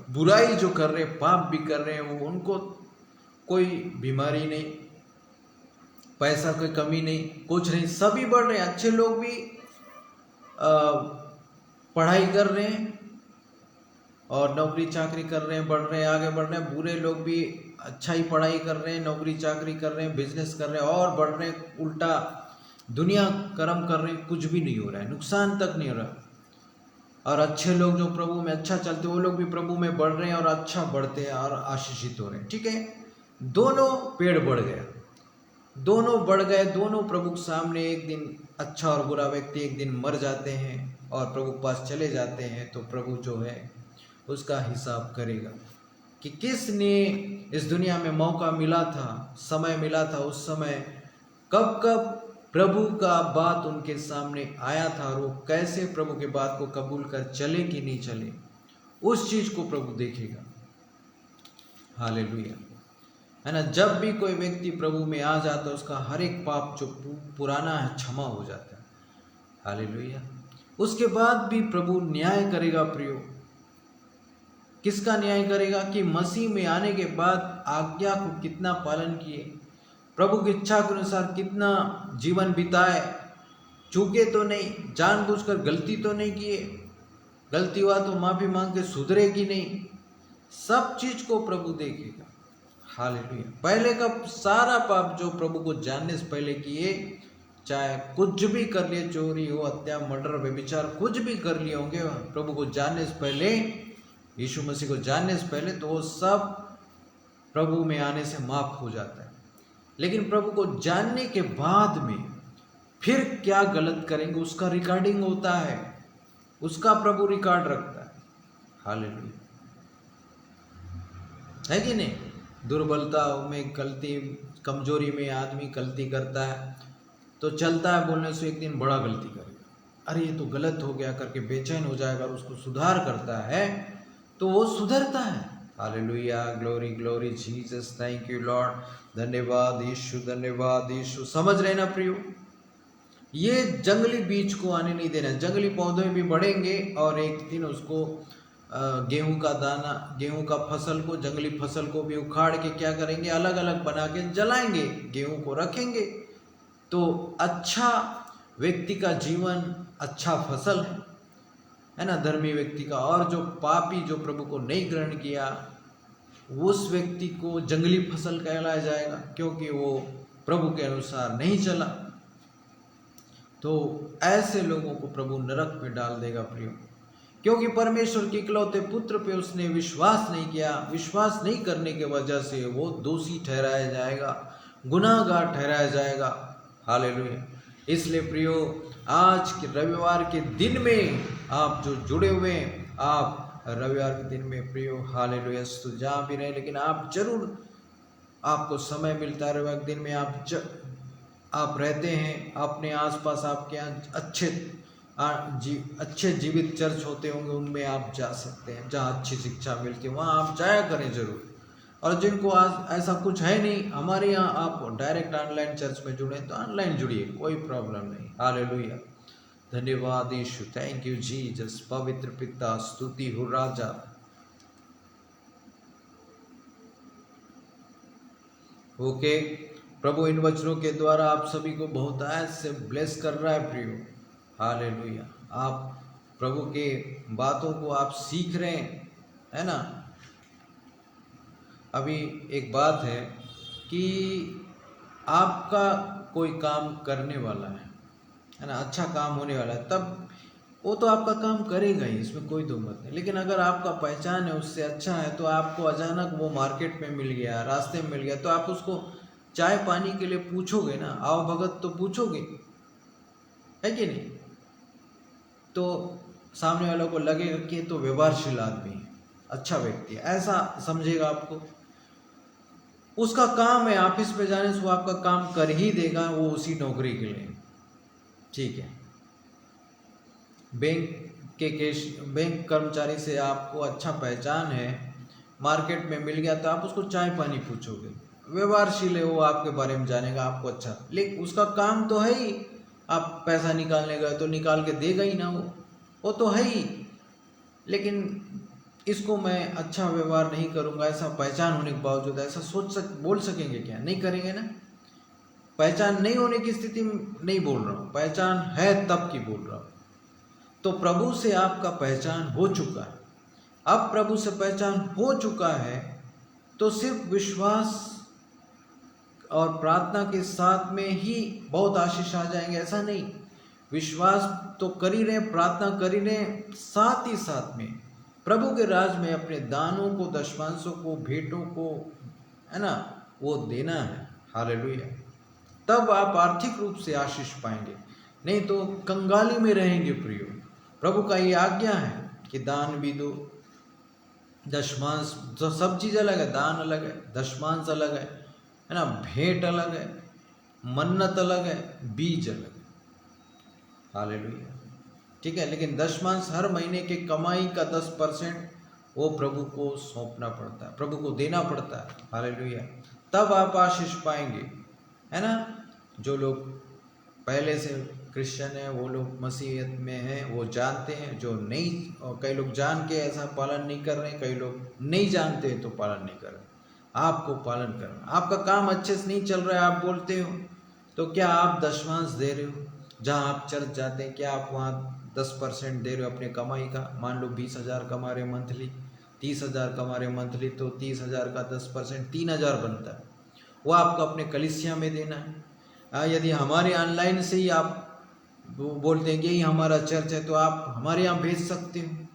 बुराई जो कर रहे हैं पाप भी कर रहे हैं वो उनको कोई बीमारी नहीं, पैसा कोई कमी नहीं, कुछ नहीं, सभी बढ़ रहे हैं। अच्छे लोग भी पढ़ाई कर रहे हैं और नौकरी चाकरी कर रहे हैं, बढ़ रहे हैं, आगे बढ़ रहे हैं। बुरे लोग भी अच्छा ही पढ़ाई कर रहे हैं, नौकरी चाकरी कर रहे हैं, बिजनेस कर रहे हैं और बढ़ रहे हैं। उल्टा दुनिया कर्म कर रहे हैं, कुछ भी नहीं हो रहा है, नुकसान तक नहीं हो रहा। और अच्छे लोग जो प्रभु में अच्छा चलते वो लोग भी प्रभु में बढ़ रहे हैं और अच्छा बढ़ते हैं और आशीषित हो रहे हैं। ठीक है, दोनों पेड़ बढ़ गया, दोनों बढ़ गए, दोनों प्रभु के सामने। एक दिन अच्छा और बुरा व्यक्ति एक दिन मर जाते हैं और प्रभु के पास चले जाते हैं, तो प्रभु जो है उसका हिसाब करेगा कि किसने इस दुनिया में मौका मिला था, समय मिला था, उस समय कब कब प्रभु का बात उनके सामने आया था और वो कैसे प्रभु के बात को कबूल कर चले कि नहीं चले, उस चीज को प्रभु देखेगा। हालेलुया, है ना। जब भी कोई व्यक्ति प्रभु में आ जाता है उसका हर एक पाप जो पुराना है क्षमा हो जाता है। हालेलुया। उसके बाद भी प्रभु न्याय करेगा प्रियो। किसका न्याय करेगा कि मसीह में आने के बाद आज्ञा को कितना पालन किए, प्रभु की इच्छा के अनुसार कितना जीवन बिताए, चूके तो नहीं, जानबूझकर गलती तो नहीं किए, गलती हुआ तो माफी मांग के सुधरे कि नहीं, सब चीज को प्रभु देखेगा। हालेलुया। पहले का सारा पाप जो प्रभु को जानने से पहले किए, चाहे कुछ भी कर लिए, चोरी हो, हत्या, मर्डर, व्यभिचार, कुछ भी कर लिए होंगे प्रभु को जानने से पहले, यीशु मसीह को जानने से पहले, तो वो सब प्रभु में आने से माफ हो जाता है। लेकिन प्रभु को जानने के बाद में फिर क्या गलत करेंगे उसका रिकॉर्डिंग होता है, उसका प्रभु रिकॉर्ड रखता है। हालेलुया, है कि नहीं। दुर्बलता में गलती, कमजोरी में आदमी गलती करता है तो चलता है बोलने से एक दिन बड़ा गलती करेगा, अरे ये तो गलत हो गया करके बेचैन हो जाएगा और उसको सुधार करता है तो वो सुधरता है। Hallelujah, glory glory Jesus, thank you Lord, धन्यवाद यीशु, धन्यवाद यीशु। समझ रहे ना प्रियो, ये जंगली बीज को आने नहीं देना। जंगली पौधे भी बढ़ेंगे और एक दिन उसको गेहूं का दाना, गेहूं का फसल को, जंगली फसल को भी उखाड़ के क्या करेंगे, अलग अलग बना के जलाएंगे, गेहूं को रखेंगे। तो अच्छा व्यक्ति का जीवन अच्छा फसल है ना, धर्मी व्यक्ति का। और जो पापी, जो प्रभु को नहीं ग्रहण किया, उस व्यक्ति को जंगली फसल कहलाया जाएगा, क्योंकि वो प्रभु के अनुसार नहीं चला। तो ऐसे लोगों को प्रभु नरक में डाल देगा प्रियो, क्योंकि परमेश्वर के इकलौते पुत्र पे उसने विश्वास नहीं किया। विश्वास नहीं करने की वजह से वो दोषी ठहराया जाएगा, गुनाहगार ठहराया जाएगा। हालेलुया। इसलिए प्रियो, आज के रविवार के दिन में आप जो जुड़े हुए हैं, आप रविवार के दिन में प्रियो, हालेलुया, तो जहाँ भी रहे, लेकिन आप जरूर, आपको समय मिलता है रविवार के दिन में, आप रहते हैं अपने आसपास, आपके यहाँ अच्छे जीवित चर्च होते होंगे, उनमें आप जा सकते हैं, जहाँ अच्छी शिक्षा मिलती है वहाँ आप जाया करें जरूर। और जिनको आज ऐसा कुछ है नहीं, हमारे यहाँ आप डायरेक्ट ऑनलाइन चर्च में जुड़े तो ऑनलाइन जुड़िए, कोई प्रॉब्लम नहीं। हालेलुया, धन्यवाद यीशु, थैंक यू जीसस। पवित्र पिता, स्तुति हो राजा। ओके, प्रभु इन वचनों के द्वारा आप सभी को बहुत ऐसे ब्लेस कर रहा है प्रियो। हालेलुया, आप प्रभु के बातों को आप सीख रहे हैं, है ना। अभी एक बात है कि आपका कोई काम करने वाला है ना, अच्छा काम होने वाला है, तब वो तो आपका काम करेगा ही, इसमें कोई दो मत नहीं। लेकिन अगर आपका पहचान है उससे अच्छा है, तो आपको अचानक वो मार्केट में मिल गया, रास्ते में मिल गया, तो आप उसको चाय पानी के लिए पूछोगे ना, आओ भगत तो पूछोगे, है कि नहीं। तो सामने वालों को लगेगा कि तो व्यवहारशील आदमी है, अच्छा व्यक्ति है, ऐसा समझेगा आपको। उसका काम है ऑफिस पे जाने से वो आपका काम कर ही देगा, वो उसी नौकरी के लिए, ठीक है। बैंक कर्मचारी से आपको अच्छा पहचान है, मार्केट में मिल गया तो आप उसको चाय पानी पूछोगे, व्यवहारशील है वो, आपके बारे में जानेगा, आपको अच्छा, लेकिन उसका काम तो है ही, आप पैसा निकालने गए तो निकाल के देगा ही ना, वो तो है ही। लेकिन इसको मैं अच्छा व्यवहार नहीं करूंगा, ऐसा पहचान होने के बावजूद ऐसा बोल सकेंगे क्या? नहीं करेंगे ना। पहचान नहीं होने की स्थिति में नहीं बोल रहा हूँ, पहचान है तब की बोल रहा हूँ। तो प्रभु से आपका पहचान हो चुका है, अब प्रभु से पहचान हो चुका है तो सिर्फ विश्वास और प्रार्थना के साथ में ही बहुत आशीष आ जाएंगे, ऐसा नहीं। विश्वास तो कर ही रहे, प्रार्थना कर ही रहे, साथ ही साथ में प्रभु के राज में अपने दानों को, दशमांशों को, भेंटों को, है ना, वो देना है। हालेलुया। तब आप आर्थिक रूप से आशीष पाएंगे, नहीं तो कंगाली में रहेंगे प्रियो। प्रभु का ये आज्ञा है कि दान भी दो, दशमांश, तो सब चीज़ अलग है, दान अलग है, दशमांश अलग है ना, भेंट अलग है, मन्नत अलग है, बीज अलग है। हालेलुया, ठीक है। लेकिन दशमांश हर महीने के कमाई का 10% वो प्रभु को सौंपना पड़ता है, प्रभु को देना पड़ता है। हालेलुया, तब आप आशीष पाएंगे, है ना। जो लोग पहले से क्रिश्चियन है, वो लोग मसीहियत में हैं, वो जानते हैं। जो नहीं, और कई लोग जान के ऐसा पालन नहीं कर रहे, कई लोग नहीं जानते तो पालन नहीं कर रहे। आपको पालन करना, आपका काम अच्छे से नहीं चल रहा है, आप बोलते हो, तो क्या आप दशमांश दे रहे हो? जहाँ आप चर्च जाते हैं, क्या आप वहाँ 10% दे रहे हो अपने कमाई का? मान लो 20,000 कमा रहे मंथली, 30,000 कमा रहे मंथली, तो 30,000 का 10% 3,000 बनता है, वो आपको अपने कलीसिया में देना है। यदि हमारे ऑनलाइन से ही आप बोलते हैं कि यही हमारा चर्च है, तो आप हमारे यहाँ भेज सकते हो,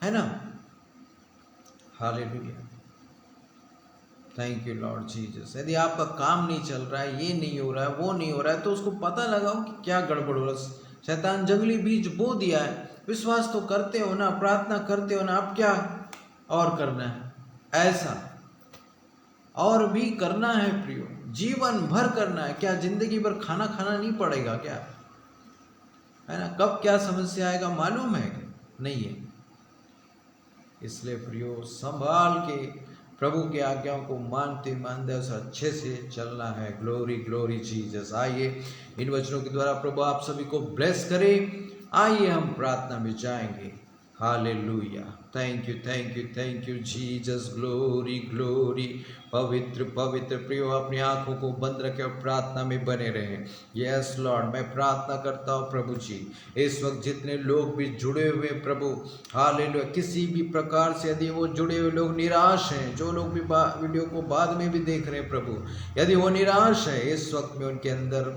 है ना। Hallelujah, thank you Lord Jesus. यदि आपका काम नहीं चल रहा है, ये नहीं हो रहा है, वो नहीं हो रहा है, तो उसको पता लगाओ कि क्या गड़बड़ हो रहा है। शैतान जंगली बीज बो दिया है, विश्वास तो करते हो ना, प्रार्थना करते हो ना, अब क्या और करना है? ऐसा और भी करना है प्रियो, जीवन भर करना है। क्या जिंदगी भर खाना खाना नहीं पड़ेगा क्या? है ना, कब क्या समस्या आएगा मालूम है? नहीं है। इसलिए प्रियो संभाल के प्रभु की आज्ञाओं को मानते मानते उसे अच्छे से चलना है। Glory glory Jesus. आइए इन वचनों के द्वारा प्रभु आप सभी को ब्लेस करे। आइए हम प्रार्थना में जाएंगे। Hallelujah, thank you Jesus. Glory glory. पवित्र पवित्र प्रियो, अपनी आंखों को बंद रखे और प्रार्थना में बने रहें। यस लॉर्ड, मैं प्रार्थना करता हूँ प्रभु जी, इस वक्त जितने लोग भी जुड़े हुए प्रभु, हालेलुया, किसी भी प्रकार से यदि वो जुड़े हुए लोग निराश हैं, जो लोग भी वीडियो को बाद में भी देख रहे हैं प्रभु, यदि वो निराश है, इस वक्त में उनके अंदर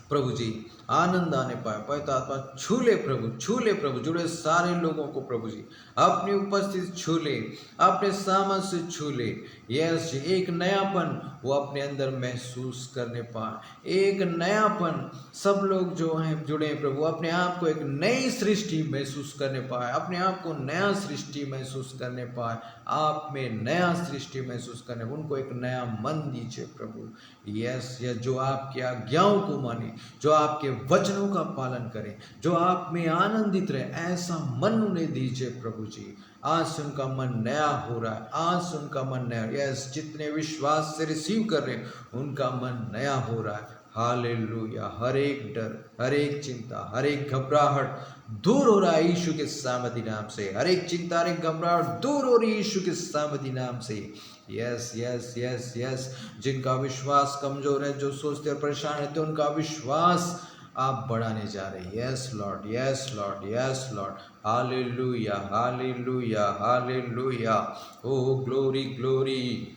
प्रभु जी आनंद आने पाए। पवित्र आत्मा छू ले प्रभु, छू ले प्रभु, जुड़े सारे लोगों को प्रभु जी अपनी उपस्थिति छू ले, अपने सामर्थ्य से छू ले। यस जी, एक नयापन वो अपने अंदर महसूस करने पाए, एक नयापन। सब लोग जो हैं जुड़े हैं प्रभु, अपने आप को एक नई सृष्टि महसूस करने पाए, अपने आप को नया सृष्टि महसूस करने पाए, आप में नया सृष्टि महसूस करने, उनको एक नया मन दीजिए प्रभु। यस यस, जो आपकी आज्ञाओं को माने, जो आपके वचनों का पालन करें, जो आप में आनंदित रहे, ऐसा मन उन्हें दीजिए प्रभु जी। आज से उनका मन नया हो रहा है, आज से उनका मन नया, यस, जितने विश्वास से रिसीव कर रहे हैं उनका मन नया हो रहा है। हालेलुया, हर एक डर, हर एक चिंता, हर एक घबराहट दूर हो रहा है यीशु के सामर्थी नाम से। हर एक चिंता, हर एक घबराहट दूर हो रही है यीशु के सामर्थी नाम से। यस यस यस यस, जिनका विश्वास कमजोर है, जो सोचते और परेशान रहते, उनका विश्वास आप बढ़ाने जा रहे हैं। Yes Lord, yes Lord, yes Lord. Hallelujah hallelujah hallelujah. ओ ग्लोरी ग्लोरी।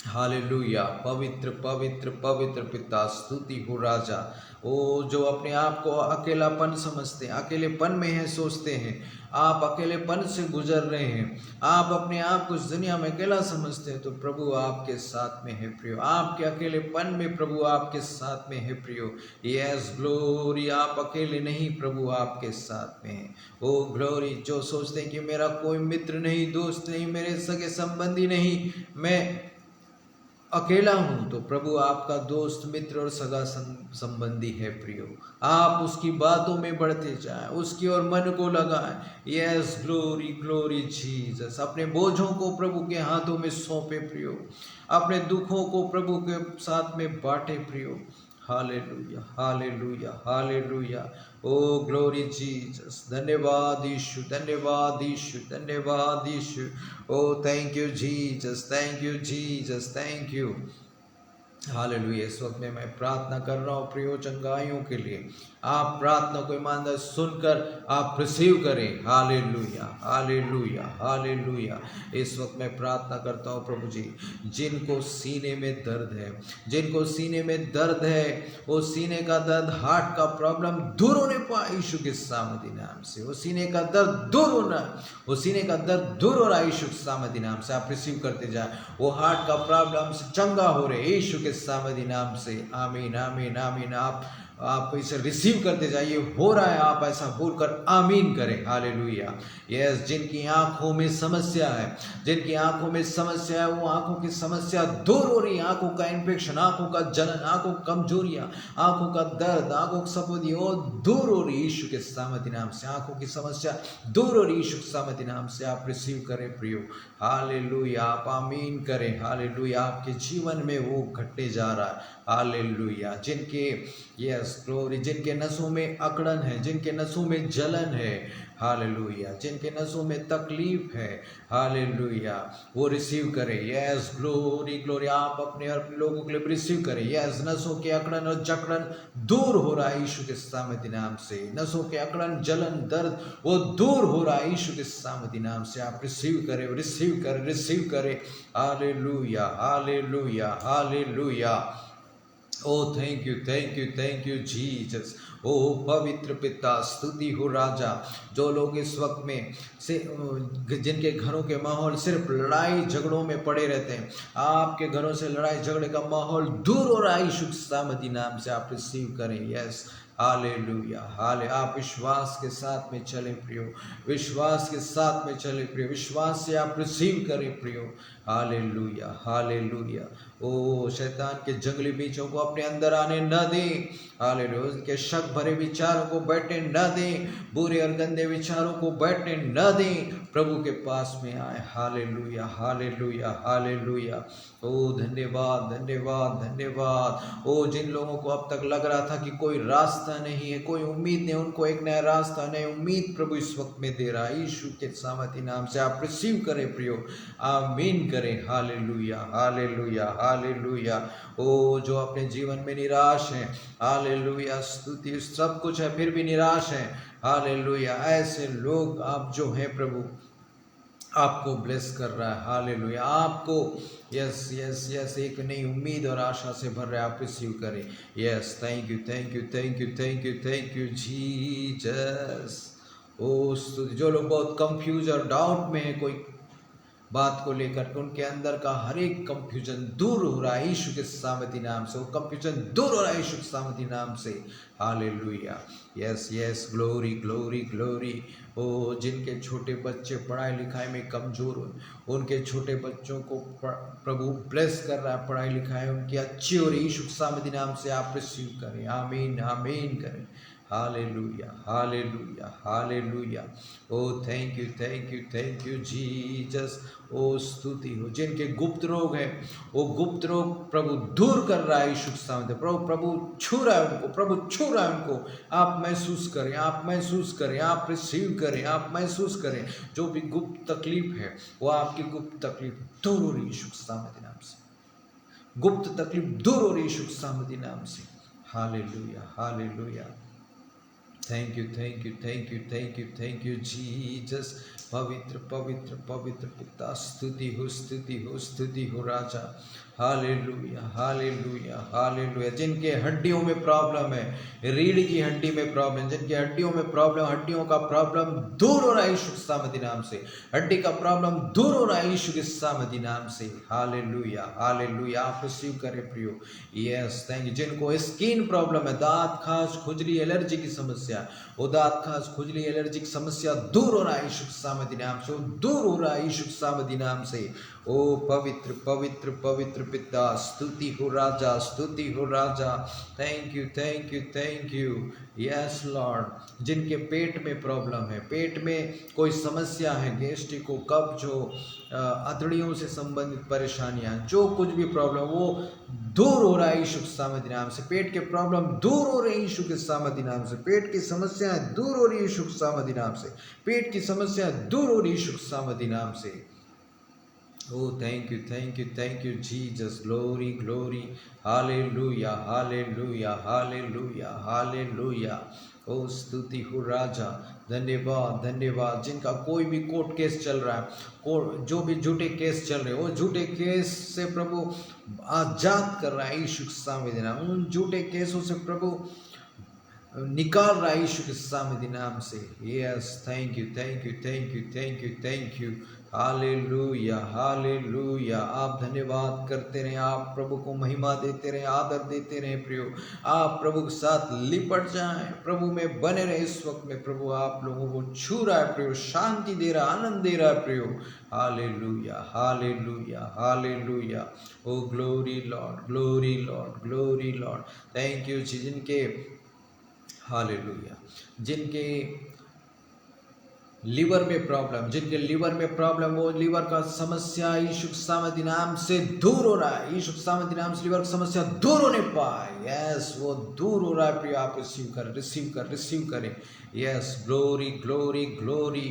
हालेलुया, पवित्र पवित्र पवित्र पिता, स्तुति हो राजा। ओ जो अपने आप को अकेलापन समझते हैं, अकेलेपन में है, सोचते हैं आप अकेलेपन से गुजर रहे हैं, आप अपने आप को इस दुनिया में अकेला समझते हैं, तो प्रभु आपके साथ में है प्रियो। आपके अकेलेपन में प्रभु आपके साथ में है प्रियो। यस ग्लोरी, आप अकेले नहीं, प्रभु आपके साथ में है। ओ ग्लोरी, जो सोचते हैं कि मेरा कोई मित्र नहीं, दोस्त नहीं, मेरे सगे संबंधी नहीं, मैं अकेला हूं तो प्रभु आपका दोस्त मित्र और सगा संबंधी है प्रियो। आप उसकी बातों में बढ़ते जाएं, उसकी ओर मन को लगाएं। Yes, glory glory Jesus. अपने बोझों को प्रभु के हाथों में सौंपे प्रियो, अपने दुखों को प्रभु के साथ में बांटे प्रियो। Hallelujah hallelujah hallelujah. ओ ग्लोरी जीसस। धन्यवाद यीशु, धन्यवाद यीशु, धन्यवाद यीशु। ओ thank you Jesus, thank you Jesus, thank you. Hallelujah. इस वक्त में मैं प्रार्थना कर रहा हूँ प्रियो चंगाइयों के लिए। आप प्रार्थना को ईमानदार सुनकर आप रिसीव करें। Hallelujah hallelujah hallelujah. इस वक्त मैं प्रार्थना करता हूँ प्रभु जी, जिनको सीने में दर्द है, जिनको सीने में दर्द है, वो सीने का दर्द, हार्ट का प्रॉब्लम दूर होने पाए यीशु के सामर्थी नाम से। वो सीने का दर्द दूर होना, वो सीने का दर्द दूर हो रहा है यीशु के सामर्थी नाम से। आप रिसीव करते जाए। वो हार्ट का प्रॉब्लम से चंगा हो रहे यीशु के सामर्थी नाम से। आमीन आमीन आमीन। आप इसे रिसीव करते जाइए। हो रहा है, आप ऐसा बोलकर आमीन करें। हालेलुया। यस, जिनकी आंखों में समस्या है, जिनकी आंखों में समस्या है, वो आंखों की समस्या दूर हो रही है। आंखों का इन्फेक्शन, आंखों का जलन, आंखों की कमजोरियां, आंखों का दर्द, आंखों की सफेदी वो दूर हो रही यीशु के सामर्थी नाम से। आंखों की समस्या दूर हो रही यीशु के सामर्थी नाम से। आप रिसीव करें प्रियो। हालेलुया। आप आमीन करें। हालेलुया। आपके जीवन में वो घटने जा रहा है। हालेलुया। जिनके यस ग्लोरी, जिनके नसों में अकड़न है, जिनके नसों में जलन है, हालेलुया, जिनके नसों में तकलीफ है, हालेलुया, वो रिसीव करें। Yes glory glory. आप अपने लोगों के लिए रिसीव करें। यस, नसों के अकड़न और जकड़न दूर हो रहा है यीशु के सामर्थी नाम से। नसों के अकड़न, जलन, दर्द वो दूर हो रहा है यीशु के सामर्थी नाम से। आप रिसीव करें, रिसीव करें, रिसीव करें। Hallelujah hallelujah hallelujah. ओ thank you thank you thank you Jesus. ओ पवित्र पिता, स्तुति हो राजा। जो लोग इस वक्त में से जिनके घरों के माहौल सिर्फ लड़ाई झगड़ों में पड़े रहते हैं, आपके घरों से लड़ाई झगड़े का माहौल दूर हो रहा है यीशु के सामर्थी नाम से। आप रिसीव करें। यस हालेलुया हाले। आप विश्वास के साथ में चले प्रियो, विश्वास के साथ में चले प्रियो, विश्वास से आप रिसीव करें प्रियो। Hallelujah hallelujah. ओ शैतान के जंगली बीजों को अपने अंदर आने न दें। हालेलुया। उनके शक भरे विचारों को बैठने न दें, बुरे और गंदे विचारों को बैठने न दें। प्रभु के पास में आए। Hallelujah hallelujah hallelujah. ओ धन्यवाद धन्यवाद धन्यवाद। ओ जिन लोगों को अब तक लग रहा था कि कोई रास्ता नहीं है, कोई उम्मीद नहीं, उनको एक नया रास्ता, नई उम्मीद प्रभु इस वक्त में दे रहा है यीशु के सामर्थी नाम से। आप रिसीव करें प्रियो। आमीन करें। Hallelujah hallelujah hallelujah. ओ जो अपने जीवन में निराश है, हालेलुया, स्तुति, सब कुछ है फिर भी निराश है, हालेलुया, ऐसे लोग आप जो हैं प्रभु आपको ब्लेस कर रहा है। हालेलुया। आपको यस यस यस एक नई उम्मीद और आशा से भर रहा है। आप रिसीव करें। Yes, thank you thank you thank you thank you thank you Jesus. ओ स्तुति। जो लोग बहुत कंफ्यूज और डाउट में है कोई बात को लेकर, उनके अंदर का हर एक कंफ्यूजन दूर हो रहा है यीशु के सामर्थी नाम से। वो कंफ्यूजन दूर हो रहा है यीशु के सामर्थी नाम से। Hallelujah. Yes yes, glory glory glory. ओ जिनके छोटे बच्चे पढ़ाई लिखाई में कमजोर हो, उनके छोटे बच्चों को प्रभु ब्लेस कर रहा है। पढ़ाई लिखाई उनकी अच्छी हो रही यीशु के सामर्थी नाम से। आप रिसीव करें। आमीन आमीन करें। Hallelujah hallelujah hallelujah. ओ थैंक यू जीसस। ओ स्तुति हो। जिनके गुप्त रोग है, वो गुप्त रोग प्रभु दूर कर रहा है यीशु के सामने। प्रभु छू रहा है उनको, प्रभु छू रहा है उनको। आप महसूस करें, आप महसूस करें, आप रिसीव करें, आप महसूस करें। जो भी गुप्त तकलीफ है, वो आपकी गुप्त तकलीफ दूर हो रही है यीशु के सामने नाम से। गुप्त तकलीफ दूर हो रही है यीशु के सामने नाम से। Hallelujah hallelujah. Thank you thank you thank you thank you thank you Jesus. पवित्र पवित्र पवित्र पिता, स्तुति हो राजा। Hallelujah hallelujah hallelujah. जिनके हड्डियों में प्रॉब्लम है, रीढ़ की हड्डी में प्रॉब्लम, जिनके हड्डियों में प्रॉब्लम, हड्डियों का प्रॉब्लम दूर हो रहा है यीशु के सामर्थी नाम से। हड्डी का प्रॉब्लम दूर हो रहा है यीशु के सामर्थी नाम से। Hallelujah hallelujah. आप रिसीव करें प्रियो। Yes, thank you. जिनको स्किन प्रॉब्लम है, दांत खाज खुजली एलर्जी की समस्या, वो दांत खाज खुजली एलर्जी की समस्या दूर हो रहा है यीशु के सामर्थी नाम से। वो दूर हो रहा है यीशु के सामर्थी नाम से। ओ पवित्र पवित्र पवित्र पिता, स्तुति हो राजा, स्तुति हो राजा। Thank you thank you thank you. Yes Lord, जिनके पेट में प्रॉब्लम है, पेट में कोई समस्या है, गैस्ट्रिक हो, कब्ज हो, अतड़ियों से संबंधित परेशानियां, जो कुछ भी प्रॉब्लम वो दूर हो रहा है यीशु के सामर्थ्य नाम से। पेट के प्रॉब्लम दूर हो रहे हैं यीशु के सामर्थ्य नाम से। पेट की समस्याएं दूर हो रही है यीशु के सामर्थ्य नाम से। पेट की समस्याएं दूर हो रही है यीशु के सामर्थ्य नाम से। Oh, thank you, thank you, thank you, Jesus. Glory, glory. Hallelujah, hallelujah, hallelujah, hallelujah. ओ स्तुति हो राजा, धन्यवाद धन्यवाद। जिनका कोई भी कोर्ट केस चल रहा है, जो भी झूठे केस चल रहे हैं, वो झूठे केस से प्रभु आजाद कर रहा है यीशु के सामने देना। उन झूठे केसों से प्रभु निकाल रहा है यीशु के सामने नाम से। Yes, thank you thank you thank you thank you thank you. Hallelujah hallelujah. आप धन्यवाद करते रहें, आप प्रभु को महिमा देते रहें, आदर देते रहें प्रियो। आप प्रभु के साथ लिपट जाएं, प्रभु में बने रहे। इस वक्त में प्रभु आप लोगों को छू रहा है प्रियो, शांति दे रहा है, आनंद दे रहा है प्रियो। Hallelujah hallelujah hallelujah. ओ glory Lord, glory Lord, glory Lord. Thank you जी। जिनके हालेलुया, जिनके लीवर में प्रॉब्लम, जिनके लीवर में प्रॉब्लम, वो लीवर का समस्या यीशु के सामर्थ्य नाम से दूर हो रहा है। यीशु के सामर्थ्य नाम से लीवर की समस्या दूर होने पाए। यस, वो दूर हो रहा है प्रिय। आप रिसीव करें, रिसीव कर, रिसीव करें। Yes, glory glory glory.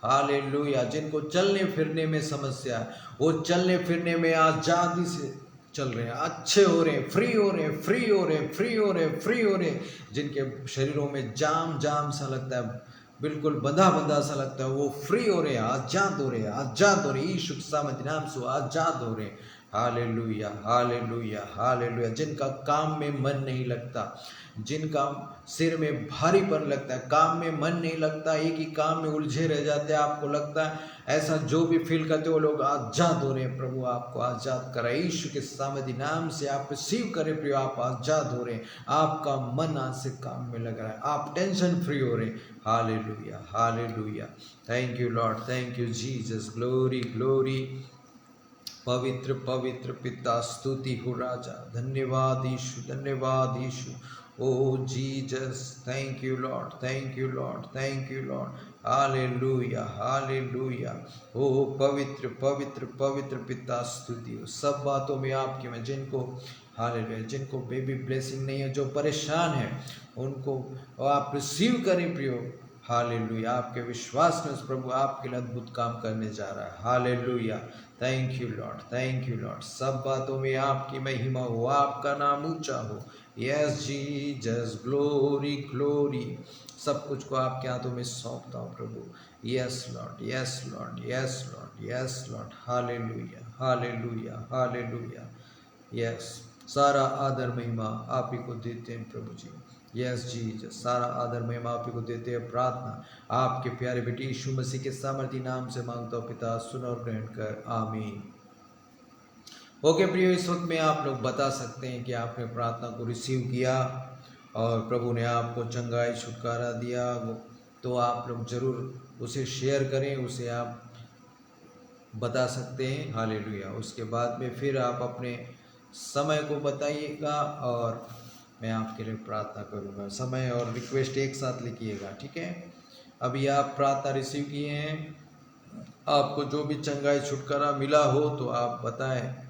Hallelujah. जिनको चलने फिरने में समस्या है, वो चलने फिरने में आजादी से चल रहे हैं, अच्छे हो रहे हैं, फ्री हो रहे हैं, फ्री हो रहे हैं, फ्री हो रहे हैं, फ्री हो रहे हैं। जिनके शरीरों में जाम जाम सा लगता है, बिल्कुल बंधा बंधा सा लगता है, वो फ्री हो रहे हैं, आजाद हो रहे हैं, आजाद हो रहे हैं। यीशु के सामर्थ्य नाम से आजाद हो रहे हैं। Hallelujah hallelujah hallelujah. जिनका काम में मन नहीं लगता, जिनका सिर में भारीपन लगता है, काम में मन नहीं लगता, एक ही काम में उलझे रह जाते हैं, आपको लगता है ऐसा, जो भी फील करते हो लोग आजाद हो रहे हैं। प्रभु आपको आजाद कराए यीशु के सामर्थ्य नाम से। आप रिसीव करें प्रिय, आप आजाद हो रहे हैं। आपका मन आज से काम में लग रहा है, आप टेंशन फ्री हो रहे हैं। Hallelujah hallelujah. Thank you Lord, thank you Jesus. Glory glory. पवित्र पवित्र पिता, स्तुति हो राजा। धन्यवाद यीशु, धन्यवाद यीशु। ओ Jesus, thank you Lord, thank you Lord, thank you Lord. Hallelujah hallelujah. ओ पवित्र पवित्र पवित्र पिता, स्तुति हो। सब बातों में आपकी मैं, जिनको हालेलुया, जिनको बेबी ब्लेसिंग नहीं है, जो परेशान है, उनको आप रिसीव करें प्रियो। हालेलुया। आपके विश्वास में प्रभु आपके लिए अद्भुत काम करने जा रहा है। Hallelujah. Thank you Lord, thank you Lord. सब बातों में आपकी महिमा हो, आपका नाम ऊंचा हो। Yes Jesus, glory glory. सब कुछ को आपके हाथों में सौंपता हूँ प्रभु। Yes Lord, yes Lord, yes Lord, yes Lord. Hallelujah hallelujah hallelujah. Yes, सारा आदर महिमा आप ही को देते हैं प्रभु जी। यस जी, सारा आदर महिमा आप ही को देते हैं। प्रार्थना आपके प्यारे बेटे यीशु मसीह के सामर्थी नाम से मांगता हूँ पिता, सुन और ग्रहण कर, आमीन। ओके प्रियो, इस वक्त में आप लोग बता सकते हैं कि आपने प्रार्थना को रिसीव किया और प्रभु ने आपको चंगाई छुटकारा दिया, तो आप लोग जरूर उसे शेयर करें, उसे आप बता सकते हैं। हालेलुया। उसके बाद में फिर आप अपने समय को बताइएगा और मैं आपके लिए प्रार्थना करूँगा। समय और रिक्वेस्ट एक साथ लिखिएगा, ठीक है। अभी आप प्रार्थना रिसीव किए हैं, आपको जो भी चंगाई छुटकारा मिला हो तो आप बताएं।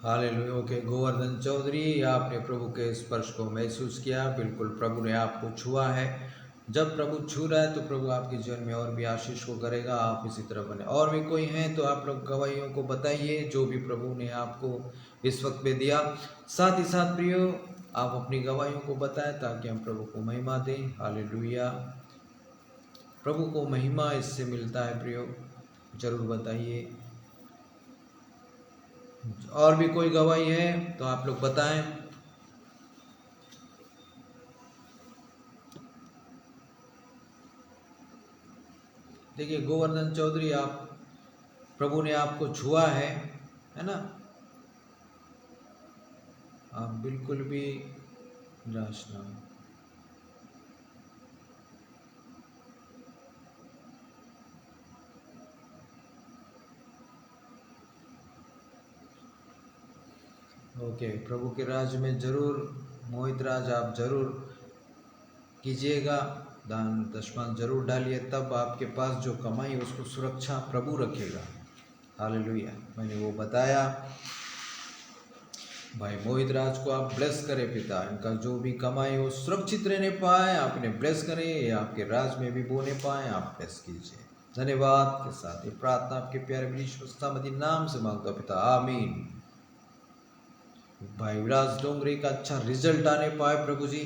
हालेलुया। ओके, गोवर्धन चौधरी, आपने प्रभु के स्पर्श को महसूस किया। बिल्कुल, प्रभु ने आपको छुआ है। जब प्रभु छू रहा है तो प्रभु आपके जीवन में और भी आशीष को करेगा। आप इसी तरह बने। और भी कोई हैं तो आप लोग गवाहियों को बताइए, जो भी प्रभु ने आपको इस वक्त में दिया। साथ ही साथ प्रियो आप अपनी गवाहियों को बताएं ताकि हम प्रभु को महिमा दें। हालेलुया। प्रभु को महिमा इससे मिलता है प्रियो, जरूर बताइए। और भी कोई गवाही है तो आप लोग बताएं। देखिए गोवर्धन चौधरी, आप प्रभु ने आपको छुआ है ना। आप बिल्कुल भी निराश ना हो। ओके, प्रभु के राज में जरूर मोहित राज आप जरूर कीजिएगा, दान दशमांश जरूर डालिए, तब आपके पास जो कमाई है उसको सुरक्षा प्रभु रखेगा। हालेलुया। मैंने वो बताया। भाई मोहित राज को आप ब्लेस करें पिता, इनका जो भी कमाई हो सुरक्षित रहने पाए, आप इन्हें ब्लेस करें, ये आपके राज में भी बोने पाए, आप ब्लेस कीजिए। धन्यवाद के साथ ये प्रार्थना आपके प्यारे विश्वस्तामती नाम से मांगता पिता, आमीन। भाई विराज डोंगरे का अच्छा रिजल्ट आने पाए प्रभु जी,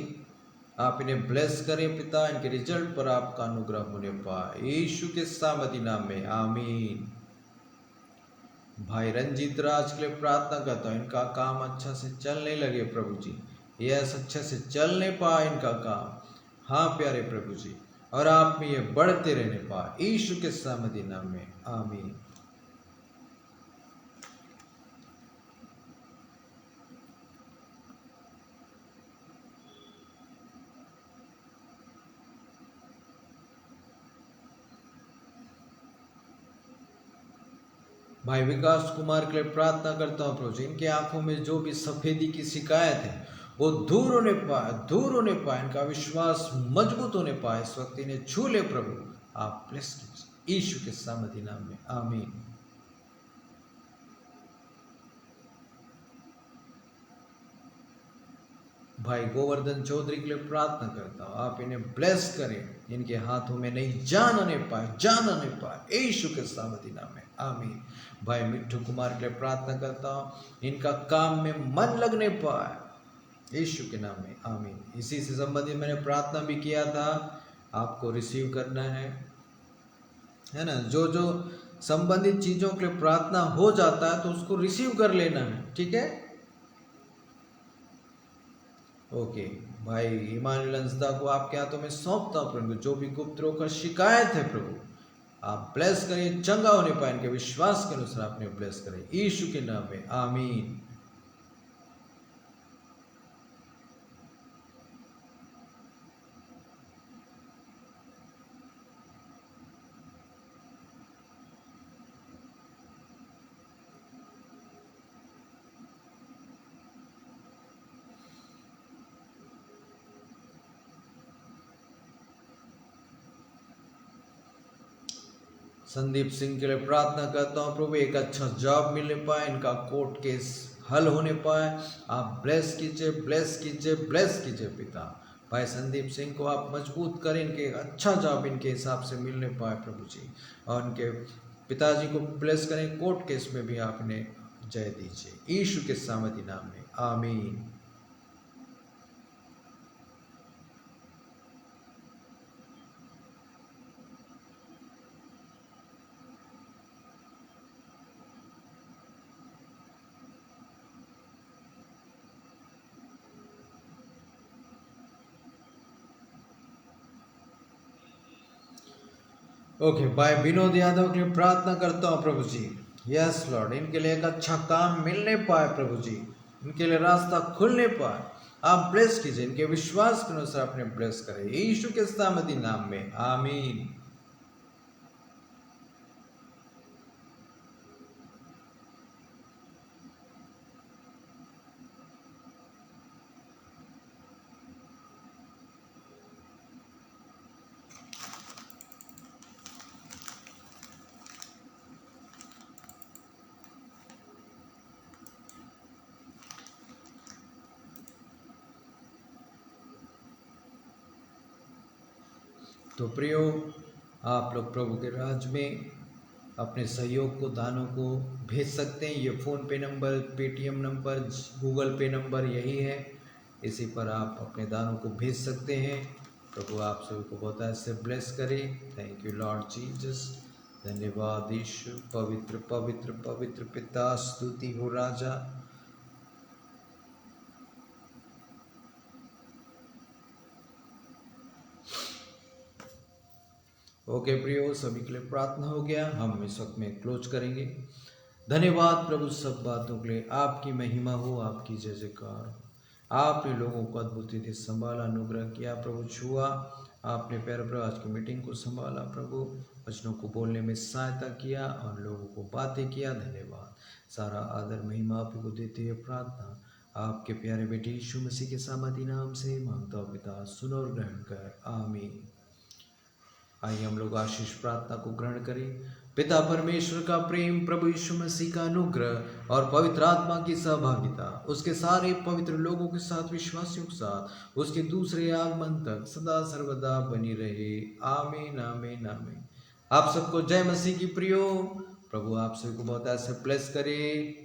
आप इन्हें ब्लेस करें पिता, इनके रिजल्ट पर आपका अनुग्रह होने पाए, यीशु के सामती नाम में आमीन। भाई रंजीत राज के लिए प्रार्थना करता हूँ, इनका काम अच्छा से चलने लगे प्रभु जी, यस अच्छे से चलने पाए इनका काम। हाँ प्यारे प्रभु जी, और आप में ये बढ़ते रहने पाए, यीशु के सामती नाम में आमीन। भाई विकास कुमार के लिए प्रार्थना करता हूँ प्रभु जी, इनके आंखों में जो भी सफेदी की शिकायत है वो दूर होने पाए, दूर होने पाए, इनका विश्वास मजबूत होने पाए, इस वक्त इन्हें छू ले प्रभु, आप ब्लेस कीजिए यीशु के सामती नाम में आमीन। भाई गोवर्धन चौधरी के लिए प्रार्थना करता हूँ, आप इन्हें ब्लेस करें, इनके हाथों में नहीं जान आने पाए, जान आने पाए, यीशु के सामती नाम में आमीन। भाई मिट्ठू कुमार के लिए प्रार्थना करता हूँ, इनका काम में मन लगने पाए, यीशु के नाम में आमीन। इसी से संबंधित मैंने प्रार्थना भी किया था, आपको रिसीव करना है ना। जो जो संबंधित चीजों के लिए प्रार्थना हो जाता है तो उसको रिसीव कर लेना है, ठीक है। ओके भाई इमानुएल अंसदा को आपके हाथों में सौंपता हूं प्रभु, जो भी गुप्त रोग का शिकायत है प्रभु आप ब्लेस करिए, चंगा होने पाए, इनके विश्वास के अनुसार आपने ब्लेस करें, यीशु के नाम में आमीन। संदीप सिंह के लिए प्रार्थना करता हूँ प्रभु, एक अच्छा जॉब मिलने पाए, इनका कोर्ट केस हल होने पाए, आप ब्लेस कीजिए, ब्लेस कीजिए, ब्लेस कीजिए पिता। भाई संदीप सिंह को आप मजबूत करें, इनके अच्छा जॉब इनके हिसाब से मिलने पाए प्रभु जी, और इनके पिताजी को ब्लेस करें, कोर्ट केस में भी आप इन्हें जय दीजिए, यीशु के सामती नाम में आमीन। ओके भाई विनोद यादव के लिए प्रार्थना करता हूँ प्रभु जी, यस लॉर्ड, इनके लिए एक अच्छा काम मिलने पाए प्रभु जी, इनके लिए रास्ता खुलने पाए, आप ब्लेस कीजिए, इनके विश्वास के अनुसार अपने ब्लेस करें, यीशु के सामती नाम में आमीन। तो प्रियो आप लोग प्रभु के राज में अपने सहयोग को, दानों को भेज सकते हैं। ये फ़ोन पे नंबर, पेटीएम नंबर, गूगल पे नंबर यही है, इसी पर आप अपने दानों को भेज सकते हैं। प्रभु आप सभी को बहुत ऐसे ब्लेस करे। Thank you Lord Jesus. धन्यवाद यीशु। पवित्र पवित्र पवित्र पिता, स्तुति हो राजा। ओके प्रियो, सभी के लिए प्रार्थना हो गया। हम इस वक्त में क्लोज करेंगे। धन्यवाद प्रभु सब बातों के लिए। आपकी महिमा हो, आपकी जय जयकार हो। आपने लोगों को अद्भुत रीति संभाला, अनुग्रह किया प्रभु, छुआ। आपने प्यारे प्रभु आज की मीटिंग को संभाला प्रभु, वचनों को बोलने में सहायता किया और लोगों को बातें किया। धन्यवाद। सारा आदर महिमा आप को देते हुए प्रार्थना आपके प्यारे बेटे यीशु मसीह के सामर्थी नाम से मांगता हूं पिता, सुनो और ग्रहण कर। आमीन। आइए हम लोग आशीष प्रार्थना को ग्रहण करें। पिता परमेश्वर का प्रेम, प्रभु यीशु मसीह का अनुग्रह और पवित्र आत्मा की सहभागिता उसके सारे पवित्र लोगों के साथ, विश्वासियों के साथ, उसके दूसरे आगमन तक सदा सर्वदा बनी रहे। आमीन आमीन आमीन। आप सबको जय मसीह की प्रियो। प्रभु आप सभी को बहुत ऐसे ब्लेस करे।